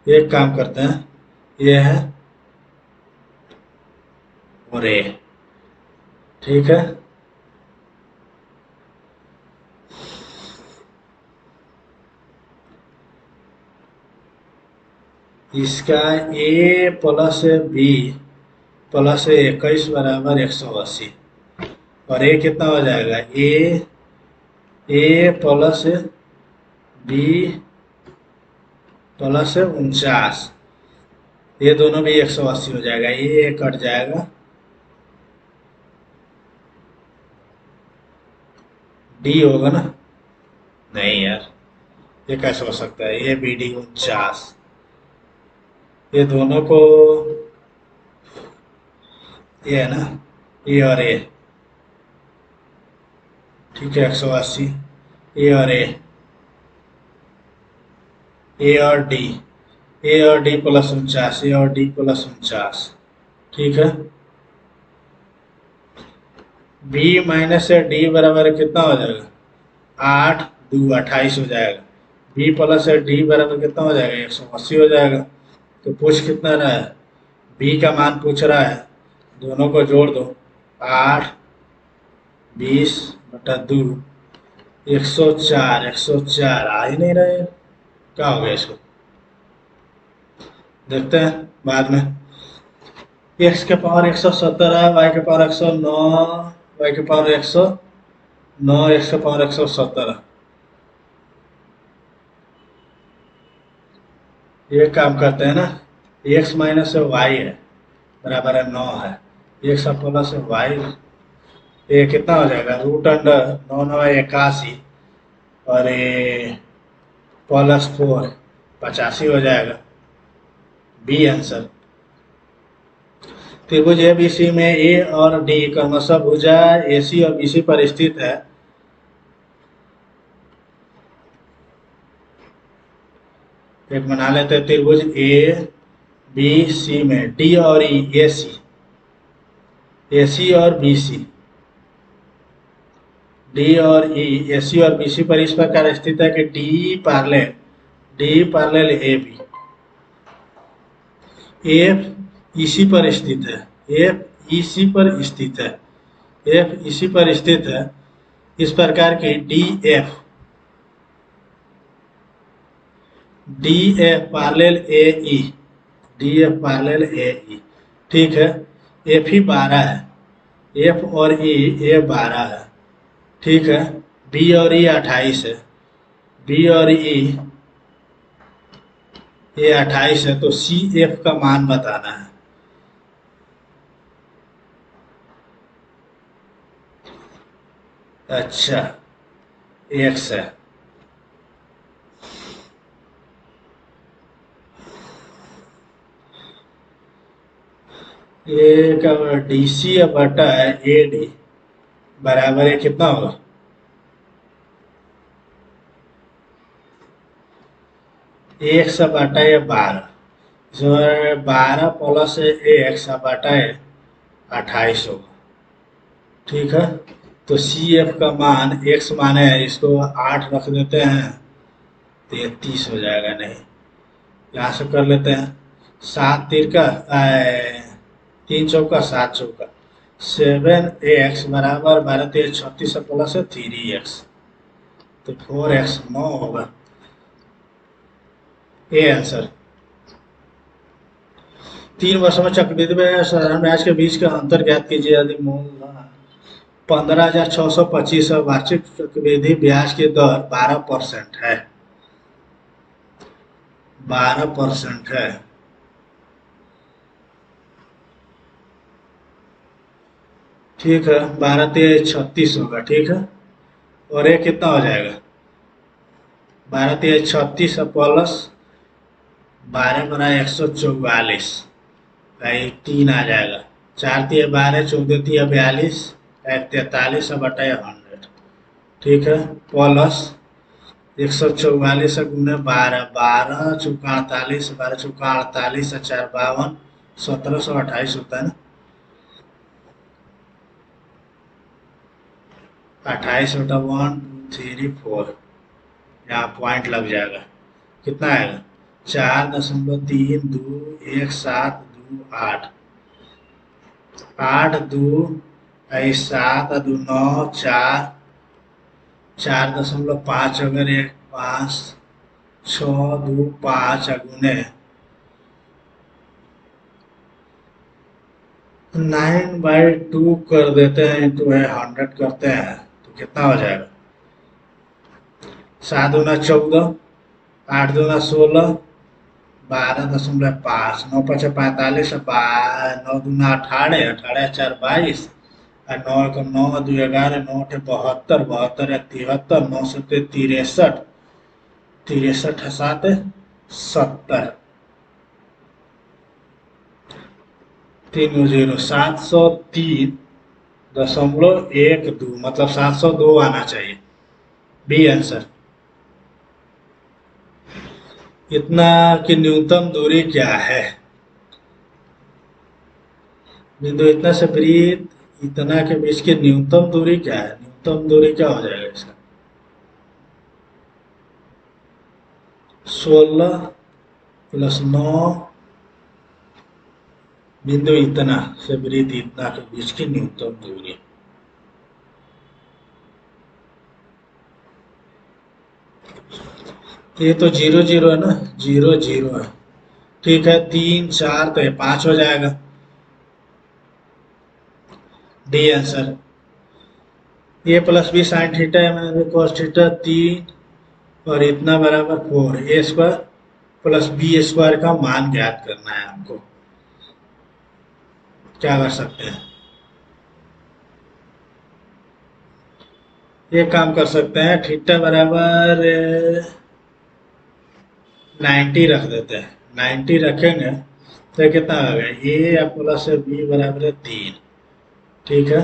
एक काम करते हैं. ये है और ये. ठीक है. इसका A प्लस B प्लस 21 बराबर 180 और A कितना हो जाएगा? A plus B plus 49. ये दोनों भी 180 हो जाएगा. ये कट जाएगा. D होगा ना? नहीं यार, ये कैसे हो सकता है? ये BD 49. ये दोनों को ये है ना, ये और ये. ठीक है. 180 ये और ये और D प्लस 49 A और D प्लस 49. ठीक है. B माइनस D बराबर कितना हो जाएगा? 8 2 28 हो जाएगा. B प्लस D बराबर कितना हो जाएगा? 180 हो जाएगा. तो पूछ कितना रहा है, बी का मान पूछ रहा है, दोनों को जोड़ दो, 8 20/2, 104, 104 आ ही नहीं रहे, क्या हो गया इसको, देखते हैं बाद में। एक्स के पावर 117 है, वाई के पावर 109, वाई के पावर 109, एक्स के पावर 117। ये काम करते हैं ना, एक्स माइनस वाई है बराबर है 9 है, एक्स प्लस वाई, ये कितना हो जाएगा, रूट अंडर 9 9 81, और ये +4 85 हो जाएगा, बी आंसर। त्रिभुज ए बी सी में ए और डी क्रमशः भुजा ए सी और बी सी पर स्थित है। एक बना लेते हैं त्रिभुज ए बी सी में डी और ई, ए सी और बी सी, डी और ई, ए सी और बी सी पर इस प्रकार स्थित है कि D parallel A B, F इसी पर स्थित है, एफ इसी पर स्थित है, एफ इसी पर स्थित है, इस प्रकार की D F parallel A E, D F parallel A E, ठीक है। एफ ही 12 है, एफ और ई ए 12 है, ठीक है। बी और ई 28 है, बी और ई ये 28 है, तो सी एफ का मान बताना है। अच्छा, एक्स है, ये का डी सी बटा है ए डी बराबर है कितना होगा, एक्स बटा है 12, जो 12 प्लस एक्स बटा है 28 होगा, ठीक है। तो सी एफ का मान एक्स माने है, इसको 8 रख देते हैं तो ये 30 हो जाएगा, नहीं यहाँ से कर लेते हैं, 7 तिरका 3 चौका 7 चौका 7x बराबर 12 3 36 प्लस 3x, तो 4x 9 होगा, ए आंसर। 3 वर्षों में चक्रवृद्धि में साधारण ब्याज के बीच का अंतर ज्ञात कीजिए, यदि मूल 15,625 और वार्षिक चक्रवृद्धि ब्याज की दर 12% है, 12% है, ठीक है। 12 3 36 होगा, ठीक है। और ये कितना हो जाएगा, 12 3 36 प्लस 12 बना 144, भाई 3 आ जाएगा, 4 3 12, 14 3 42, 43 बटा 100, ठीक है। प्लस 144 गुने 12, 12 चौका 48, 12 चौका 48, 4 52, 1728 होता है ना, 28 बटा 1 2 3 4, यहाँ पॉइंट लग जाएगा, कितना आएगा, 4.32172 8 2 7 2 9 4 4.5 अगर 1 5 6 2 5 गुने 9/2 कर देते हैं, इंटू है 100 करते हैं तो कितना हो जाएगा, 7 दूना 14, 8 दूना 16, 12.5, 9 5 45, 9 दूना 18, 18 4 22, और 9 को 9 2 11, 9 8 72, 72 73, 9 7 63, 63 7 70, 3 0 703.12, मतलब 702 आना चाहिए, बी आंसर। इतना की न्यूनतम दूरी क्या है, बिंदु इतना से वृत्त इतना के बीच की न्यूनतम दूरी क्या है, न्यूनतम दूरी क्या हो जाएगा इसका, 16 + 9 बिंदु इतना से वृत्त इतना के बीच की न्यूनतम दूरी। ये तो 0 0 है ना, 0 0 है। ठीक है, 3 4 तो ये 5 हो जाएगा। D answer. A plus B sine theta है कॉस थीटा 3 और इतना बराबर 4 A square plus B square का मान ज्ञात करना है आपको। क्या कर सकते हैं, ये काम कर सकते हैं, थीटा बराबर 90 रख देते हैं। 90 रखेंगे तो कितना हो गया, ए प्लस बी बराबर है 3। ठीक है,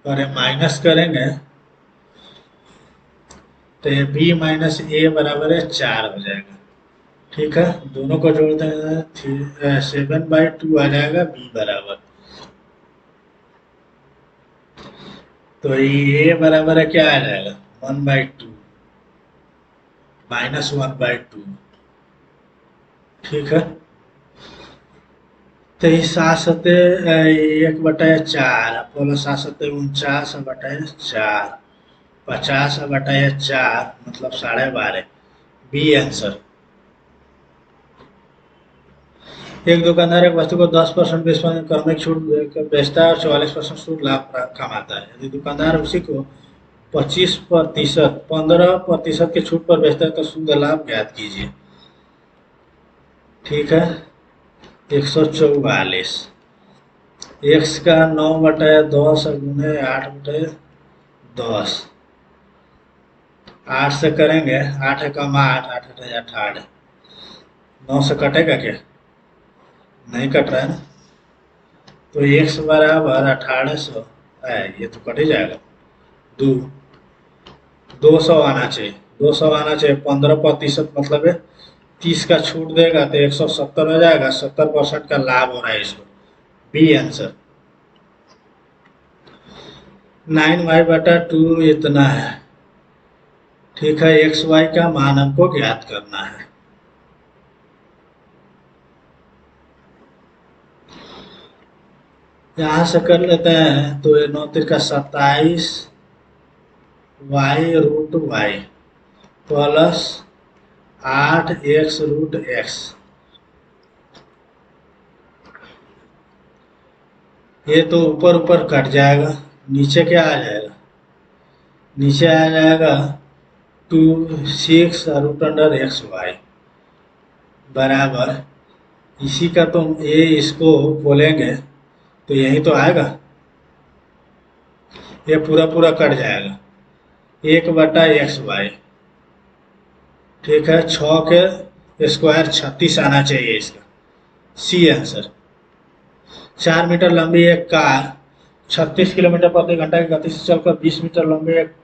और ये माइनस करेंगे तो ये बी माइनस ए बराबर है 4 हो जाएगा। ठीक है, दोनों को जोड़ देंगे 7/2 आ जाएगा बी बराबर। तो ये बराबर है क्या आ जाएगा, 1/2 माइनस 1/2। ठीक है, तो ये 7/1/4 बोलो 7/4 50/4 मतलब 12.5। B answer. एक दुकानदार एक वस्तु को 10% क्रमिक छूट बेचता है और 44% छूट लाभ कमाता है। यदि दुकानदार उसी को 25% 15% के छूट पर बेचता है तो शुद्ध लाभ ज्ञात कीजिए। ठीक है, 144 एक्स का 9/10 गुने 8/10। 8 से करेंगे, 8 कम 8 8 8 9 से कटेगा क्या, नहीं कट रहा है ना। तो एक्स बराबर 1800 है, ये तो कट ही जाएगा। 2 200 आना चाहिए, 200 आना चाहिए। 15% मतलब है 30 का छूट देगा तो 170 हो जाएगा। 70% का लाभ हो रहा है इसको। B answer. 9y/2 इतना है। ठीक है, एक्स वाई का मान हमको ज्ञात करना है। यहाँ से कर लेते हैं तो ये 9×3 = 27 y√y प्लस 8x√x। ये तो ऊपर ऊपर कट जाएगा, नीचे क्या आ जाएगा, नीचे आ जाएगा 2 6√x y बराबर। इसी का तुम ये इसको बोलेंगे तो यही तो आएगा, ये पूरा पूरा कट जाएगा। 1/xy। ठीक है, 6 के स्क्वायर 36 आना चाहिए इसका। C answer. 4 मीटर लंबी एक कार 36 किलोमीटर प्रति घंटा की गति से चलकर 20 मीटर लंबे एक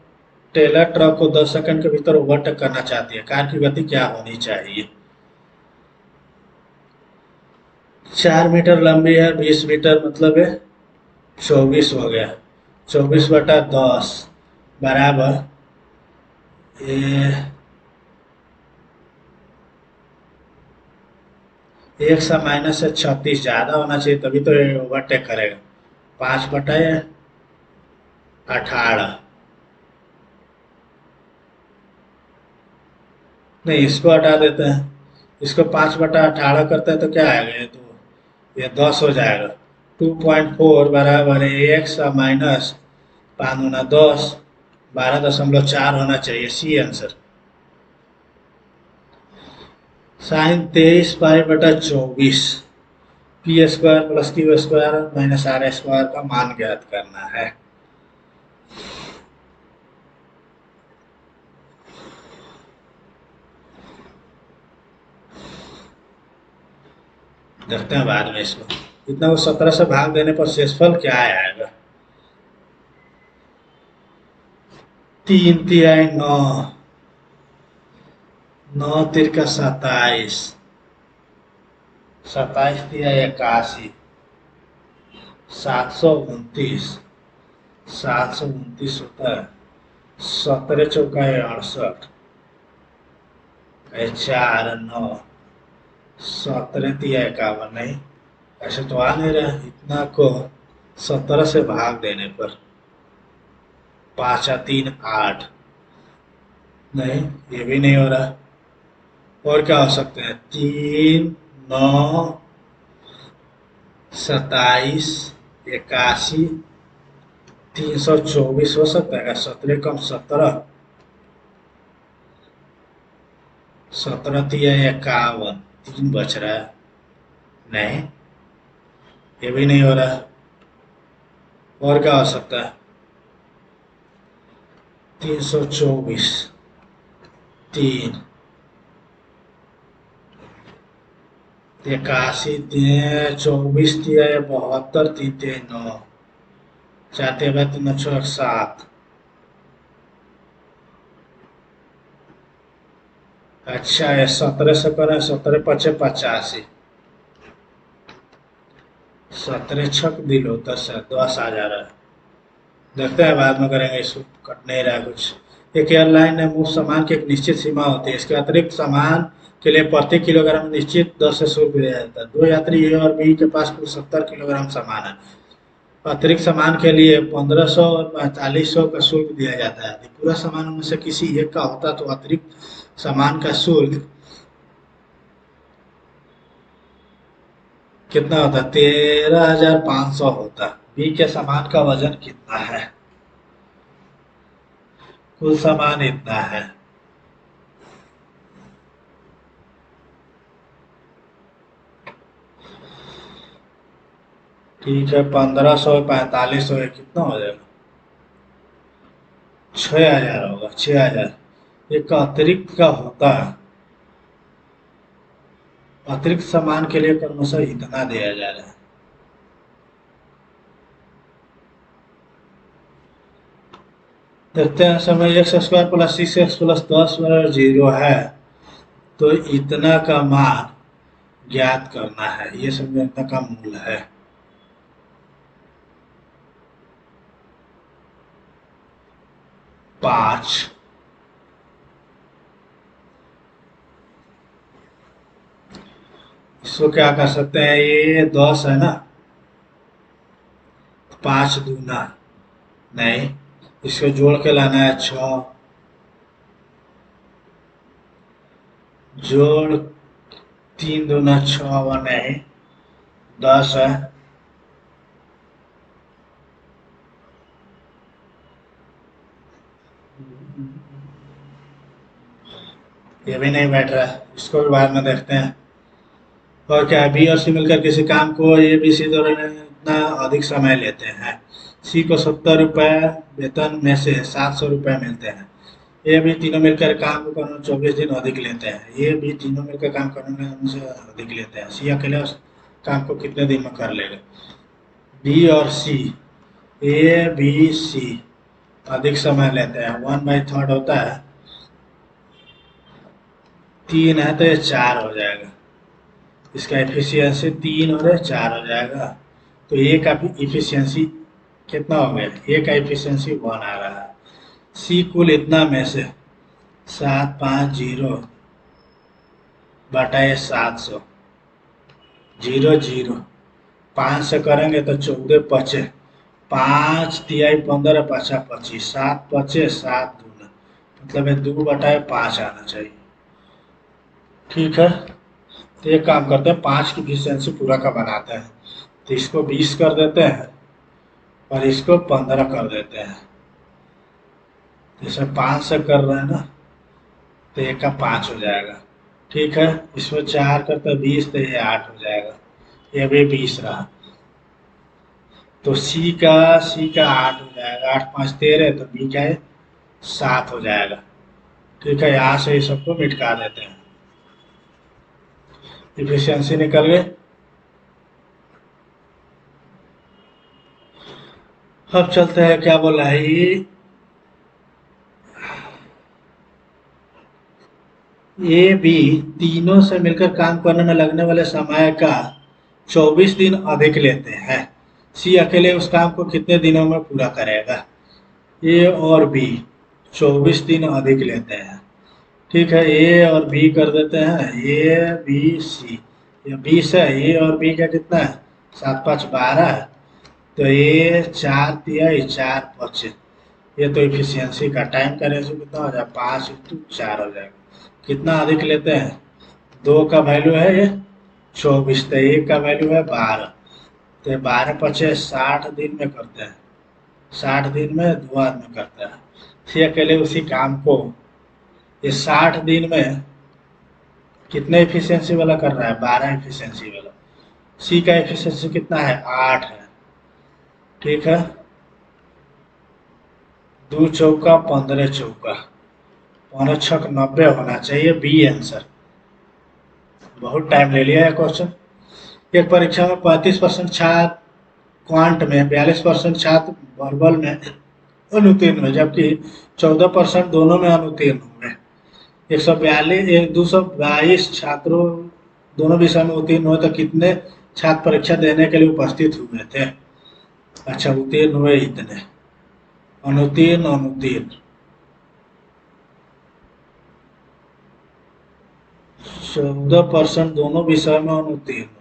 टेलर ट्रक को 10 सेकंड के भीतर ओवरटेक करना चाहती है। कार की गति क्या होनी चाहिए। 4 मीटर लंबी है, 20 मीटर मतलब है 24 हो गया। 24/10 बराबर ये 1 से -36 ज़्यादा होना चाहिए तभी तो ये ओवरटेक करेगा। 5/18। नहीं, इसको हटा देते हैं। इसको 5/18 करते हैं तो क्या आएगा, ये 10 हो जाएगा। 2.4 बराबर है 1 - 5×10 12.4 होना चाहिए। C answer. sin23π/24 p² + q² - r² का मान ज्ञात करना है। देखते हैं बाद में इसको। इतना को 17 से भाग देने पर शेषफल क्या आएगा। 3×9 9×3 = 27 27×3 = 81 729 729 होता है। 17×4 = 68 4 9 17 तिया 51 नहीं, ऐसे तो आ नहीं रहा इतना को 17 से भाग देने पर 5 या 3 8। नहीं, ये भी नहीं हो रहा। और क्या हो सकते हैं? 3 9 27 81 324 हो सकता है क्या? 17 कम 17, 17 तिया 51, 3 बच रहा है। नहीं, ये भी नहीं हो रहा। और क्या हो सकता है? 324 3 81 24 दिया है 72 3 3 9 चाहते हैं 3 6 7। अच्छा है 17 से करें 17 पचे 85 17 छक दिलो 10 आ जा रहा है। देखते हैं बाद में करेंगे, इसको कट नहीं रहा है कुछ। एक एयरलाइन ने मुफ्त सामान की एक निश्चित सीमा होती है, इसके अतिरिक्त सामान के लिए प्रति किलोग्राम निश्चित 10 से शुल्क दिया जाता है। दो यात्री ए और बी के पास कुल 70 किलोग्राम सामान है। अतिरिक्त सामान के लिए 1500 और 4500 का शुल्क दिया जाता है। यदि पूरा सामान उनमें से किसी एक का होता तो अतिरिक्त सामान का शुल्क कितना होता? 13,500 होता। बी के सामान का वजन कितना है? कुल सामान इतना है। ठीक है 1500 4500 कितना हो जाएगा? 6,000 होगा। 6,000 एक अतिरिक्त का होता है। अतिरिक्त सामान के लिए क्रमशः इतना दिया जा रहा है। देखते हैं समय x square plus 6x plus 10 बराबर 0 है तो इतना का मान ज्ञात करना है। ये सब इतना का मूल है। पांच। इसको क्या कर सकते हैं? ये 10 है ना, 5 दूना नहीं, इसको जोड़ के लाना है 6 जोड़ 3 दूना 6 व नहीं 10 है। ये भी नहीं बैठ रहा है, इसको भी बाद में देखते हैं। और क्या है? बी और सी मिलकर किसी काम को ए बी सी द्वारा इतना अधिक समय लेते हैं। सी को 70 रुपये वेतन में से 700 रुपये मिलते हैं। ये भी तीनों मिलकर काम को करने में 24 दिन अधिक लेते हैं। ये भी तीनों मिलकर काम करने में उनसे अधिक लेते हैं। सी अकेले उस काम को कितने दिन में कर लेगा? बी और सी, ए बी सी अधिक समय लेते हैं। 1/3 होता है, 3 है तो ये 4 हो जाएगा। इसका एफिशिएंसी 3 और 4 हो जाएगा। तो ए का भी इफिशियंसी कितना हो गया? ए का इफिशियंसी 1 आ रहा है। सी कुल इतना में से 750 बटाए 700 0 0 5 से करेंगे तो 14 पचे 5 तिहाई 15 पाँचा 25 7 पचे 7 दूना मतलब ये 2/5 आना चाहिए। ठीक है, तो एक काम करते हैं 5 की इफिशियंसी पूरा का बनाते हैं। तो इसको 20 कर देते हैं और इसको 15 कर देते हैं। जैसे 5 से कर रहे हैं ना तो एक का 5 हो जाएगा। ठीक है, इसमें 4 करते 20 तो ये 8 हो जाएगा। ये भी 20 रहा तो सी का 8 हो जाएगा। 8 5 13 तो बी का 7 हो जाएगा। ठीक है, यहाँ से इस सबको मिटका देते हैं। इफिशियंसी निकल गई। अब चलते हैं, क्या बोला है ये? ए बी तीनों से मिलकर काम करने में लगने वाले समय का 24 दिन अधिक लेते हैं। सी अकेले उस काम को कितने दिनों में पूरा करेगा? ए और बी 24 दिन अधिक लेते हैं। ठीक है, ए और बी कर देते हैं। ए बी सी ये 20 है, ये और बी का कितना है, 7 5 12 है। तो ये 4 दिया, ये 4 25। ये तो इफिशियंसी का टाइम का रेशो कितना हो जाएगा, 5:4 हो जाएगा। कितना अधिक लेते हैं, 2 का वैल्यू है ये 24, तो 1 का वैल्यू है 12। तो 12 पचे 60 दिन में करते हैं, 60 दिन में 2 आदमी करता है। फिर अकेले उसी काम को ये 60 दिन में कितने एफिशिएंसी वाला कर रहा है, 12 एफिशिएंसी वाला। सी का एफिशिएंसी कितना है, 8 है। ठीक है, 2 चौका 15 चौका 15 छक 90 होना चाहिए, बी आंसर। बहुत टाइम ले लिया है क्वेश्चन। एक परीक्षा में 35% छात्र क्वांट में, 42% छात्र वर्बल में अनुत्तीर्ण हुए, जबकि 14% दोनों में अनुत्तीर्ण हुए। 222 छात्रों दोनों विषय में उत्तीर्ण हुए, तो कितने छात्र परीक्षा देने के लिए उपस्थित हुए थे। अच्छा, उत्तीर्ण हुए इतने, अनुत्तीर्ण अनुत्तीर्ण 14% दोनों विषय में अनुत्तीर्ण हुए।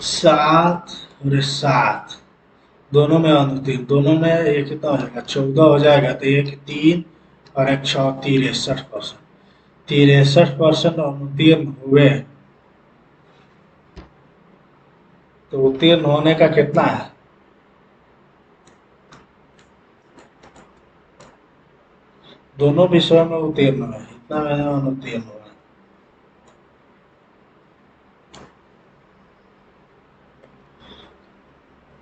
सात और 7 दोनों में अनुत्तीर्ण, दोनों में ये कितना हो जाएगा, 14 हो जाएगा। तो एक 3 और एक 6, 63%। 63% अनुत्तीर्ण हुए, तो उत्तीर्ण होने का कितना है, दोनों विषयों में उत्तीर्ण हुए, इतना मैंने अनुत्तीर्ण हुआ।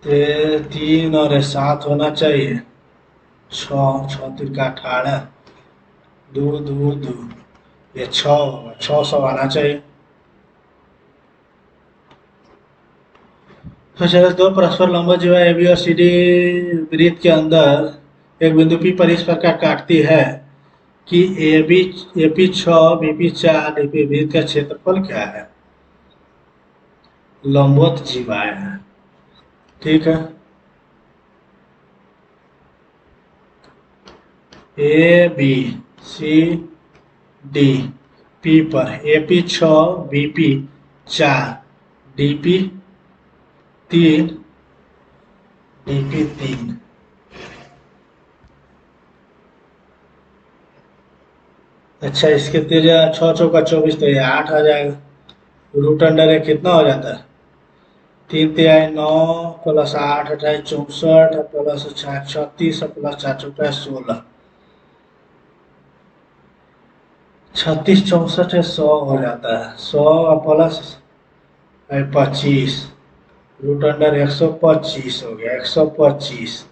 तो 3 और 7 होना चाहिए, 6 6 तिरका 18, 2 2 2, ये 6 होगा, 600 आना चाहिए। तो चलो, दो परस्पर लंब जो है ए बी और सी डी वृत्त के अंदर एक बिंदु पी पर इस प्रकार काटती है कि A P 6 B P 4 D P वृत्त का क्षेत्रफल क्या है, लंबवत जीवाएं हैं। ठीक है, A B C D P पर A P 6 B P 4 D P 3 D P 3। अच्छा, इसके तेजा 6 चौका 24, तो ये 8 आ जाएगा। रूट अंडर है कितना हो जाता है, 3 तिहाई 9 प्लस 8 अठाई 64 प्लस 36 प्लस 4 चौका 16, 36 64 है 100 हो जाता है, 100 प्लस 25, रूट अंडर 125 हो गया, 125।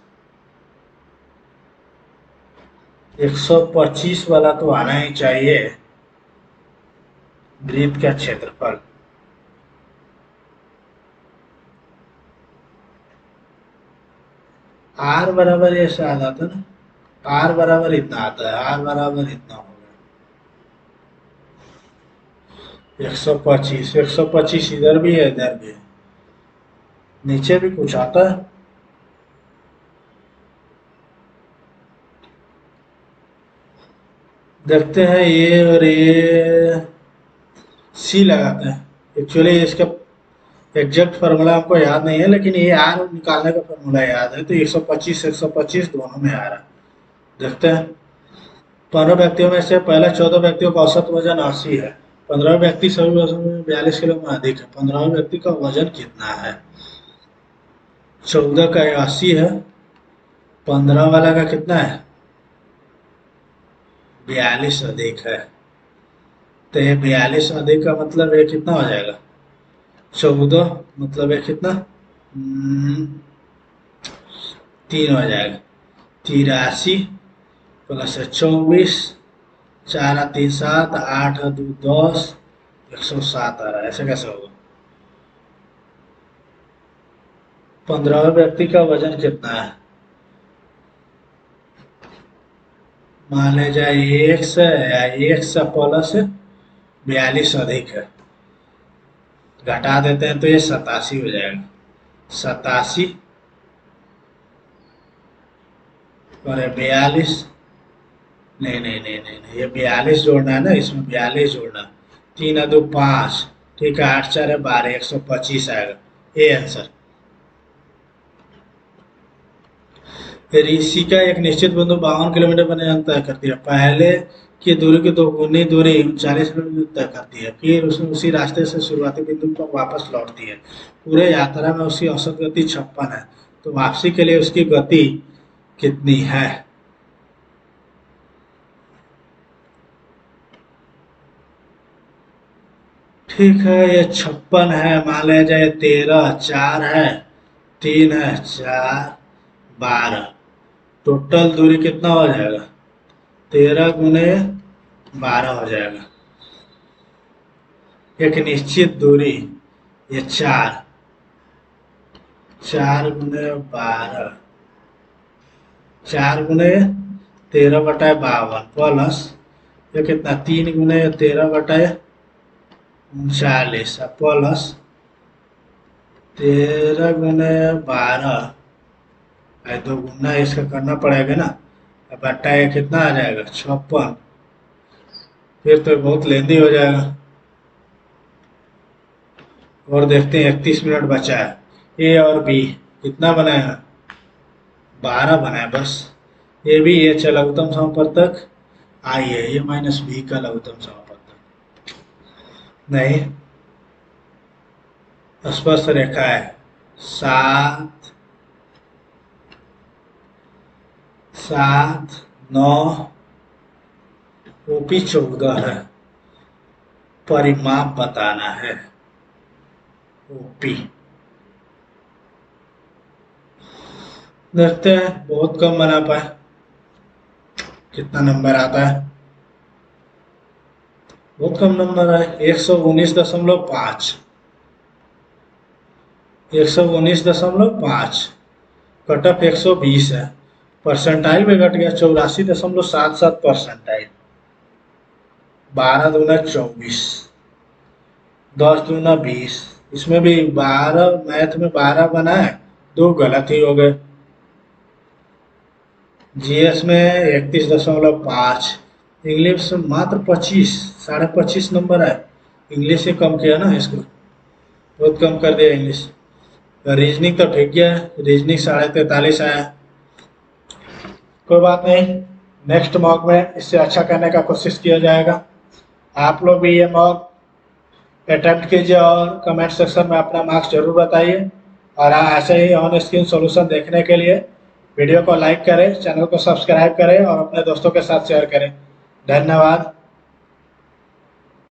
125 वाला तो आना ही चाहिए वृत्त का क्षेत्रफल। आर बराबर ऐसे आ जाता है ना, आर बराबर इतना आता है, आर बराबर इतना होगा 125। 125 इधर भी है, इधर भी है, नीचे भी कुछ आता है। देखते हैं, ये और ये सी लगाते हैं। एक्चुअली इसका एग्जैक्ट फार्मूला हमको याद नहीं है, लेकिन ये आर निकालने का फार्मूला याद है। तो 125 दोनों में आ रहा है। देखते हैं, 15 व्यक्तियों में से पहले 14 व्यक्तियों का औसत वजन 80 है। 15 व्यक्ति सभी वजन में 42 किलो में अधिक है। 15 व्यक्ति का वजन कितना है, 14 का 80 है, 15 वाला का कितना है, 42 अधिक है। तो ये 42 अधिक का मतलब ये कितना हो जाएगा, 14 मतलब ये कितना, 3 हो जाएगा, 83 प्लस 24, 4 3 7, 8 2 10, 107 आ रहा है। ऐसे कैसे होगा, 15 व्यक्ति का वजन कितना है, मान ले जाए एक्स है, या एक्स प्लस 42 अधिक है, घटा देते हैं तो ये 87 हो जाएगा। 87 और 42 नहीं नहीं नहीं नहीं नहीं, ये 42 जोड़ना है ना, इसमें 42 जोड़ना। 3 और 2 5, ठीक है, 8 4 है 12, 125 आएगा ये आंसर। ऋषि का एक निश्चित बिंदु 52 किलोमीटर बने तय करती है। पहले की दूरी की दोगुनी दूरी 39 किलोमीटर तय करती है। फिर उसने उसी रास्ते से शुरुआती बिंदु पर वापस लौटती है। पूरे यात्रा में उसकी औसत गति 56 है। तो वापसी के लिए उसकी गति कितनी है? ठीक है, ये 56 है, मान लिया जाए 13, 4 है, 3 है, 4, 12। टोटल दूरी कितना हो जाएगा? 13 गुने 12 हो जाएगा। एक निश्चित दूरी, ये 4, 4 गुने 12, 4 गुने 13 बटा 52 प्लस ये कितना, 3 गुने 13 बटा 39 प्लस 13 गुने 12, दो गुना इसका करना पड़ेगा ना, बट्टा ये कितना आ जाएगा, 56। फिर तो बहुत लेंदी हो जाएगा। और देखते हैं, 31 मिनट बचा है। ए और बी कितना बनाया, 12 बनाया बस। ये भी ये चला लघुत्तम समापवर्तक आई है, ये माइनस बी का लघुत्तम समापवर्तक नहीं, स्पर्श रेखा है 7 7 9, ओपी 14 है। परिमाप बताना है ओपी। देखते हैं, बहुत कम बना पाए, कितना नंबर आता है। बहुत कम नंबर है, 119.5, 119.5। कटअप 120 है। परसेंटाइल में घट गया, 84.77 परसेंटाइल। 12 दूना 24, 10 दूना 20। इसमें भी 12, मैथ में 12 बना है, 2 गलत ही हो गए। जीएस में 31.5, इंग्लिश में मात्र 25, 25.5 नंबर है। इंग्लिश से कम किया ना इसको, बहुत कम कर दिया इंग्लिश। रीजनिंग तो ठीक गया है, रीजनिंग 43.5 आया। कोई बात नहीं, नेक्स्ट मॉक में इससे अच्छा करने का कोशिश किया जाएगा। आप लोग भी ये मॉक अटेम्प्ट कीजिए और कमेंट सेक्शन में अपना मार्क्स जरूर बताइए। और हाँ, ऐसे ही ऑन स्क्रीन सॉल्यूशन देखने के लिए वीडियो को लाइक करें, चैनल को सब्सक्राइब करें और अपने दोस्तों के साथ शेयर करें। धन्यवाद।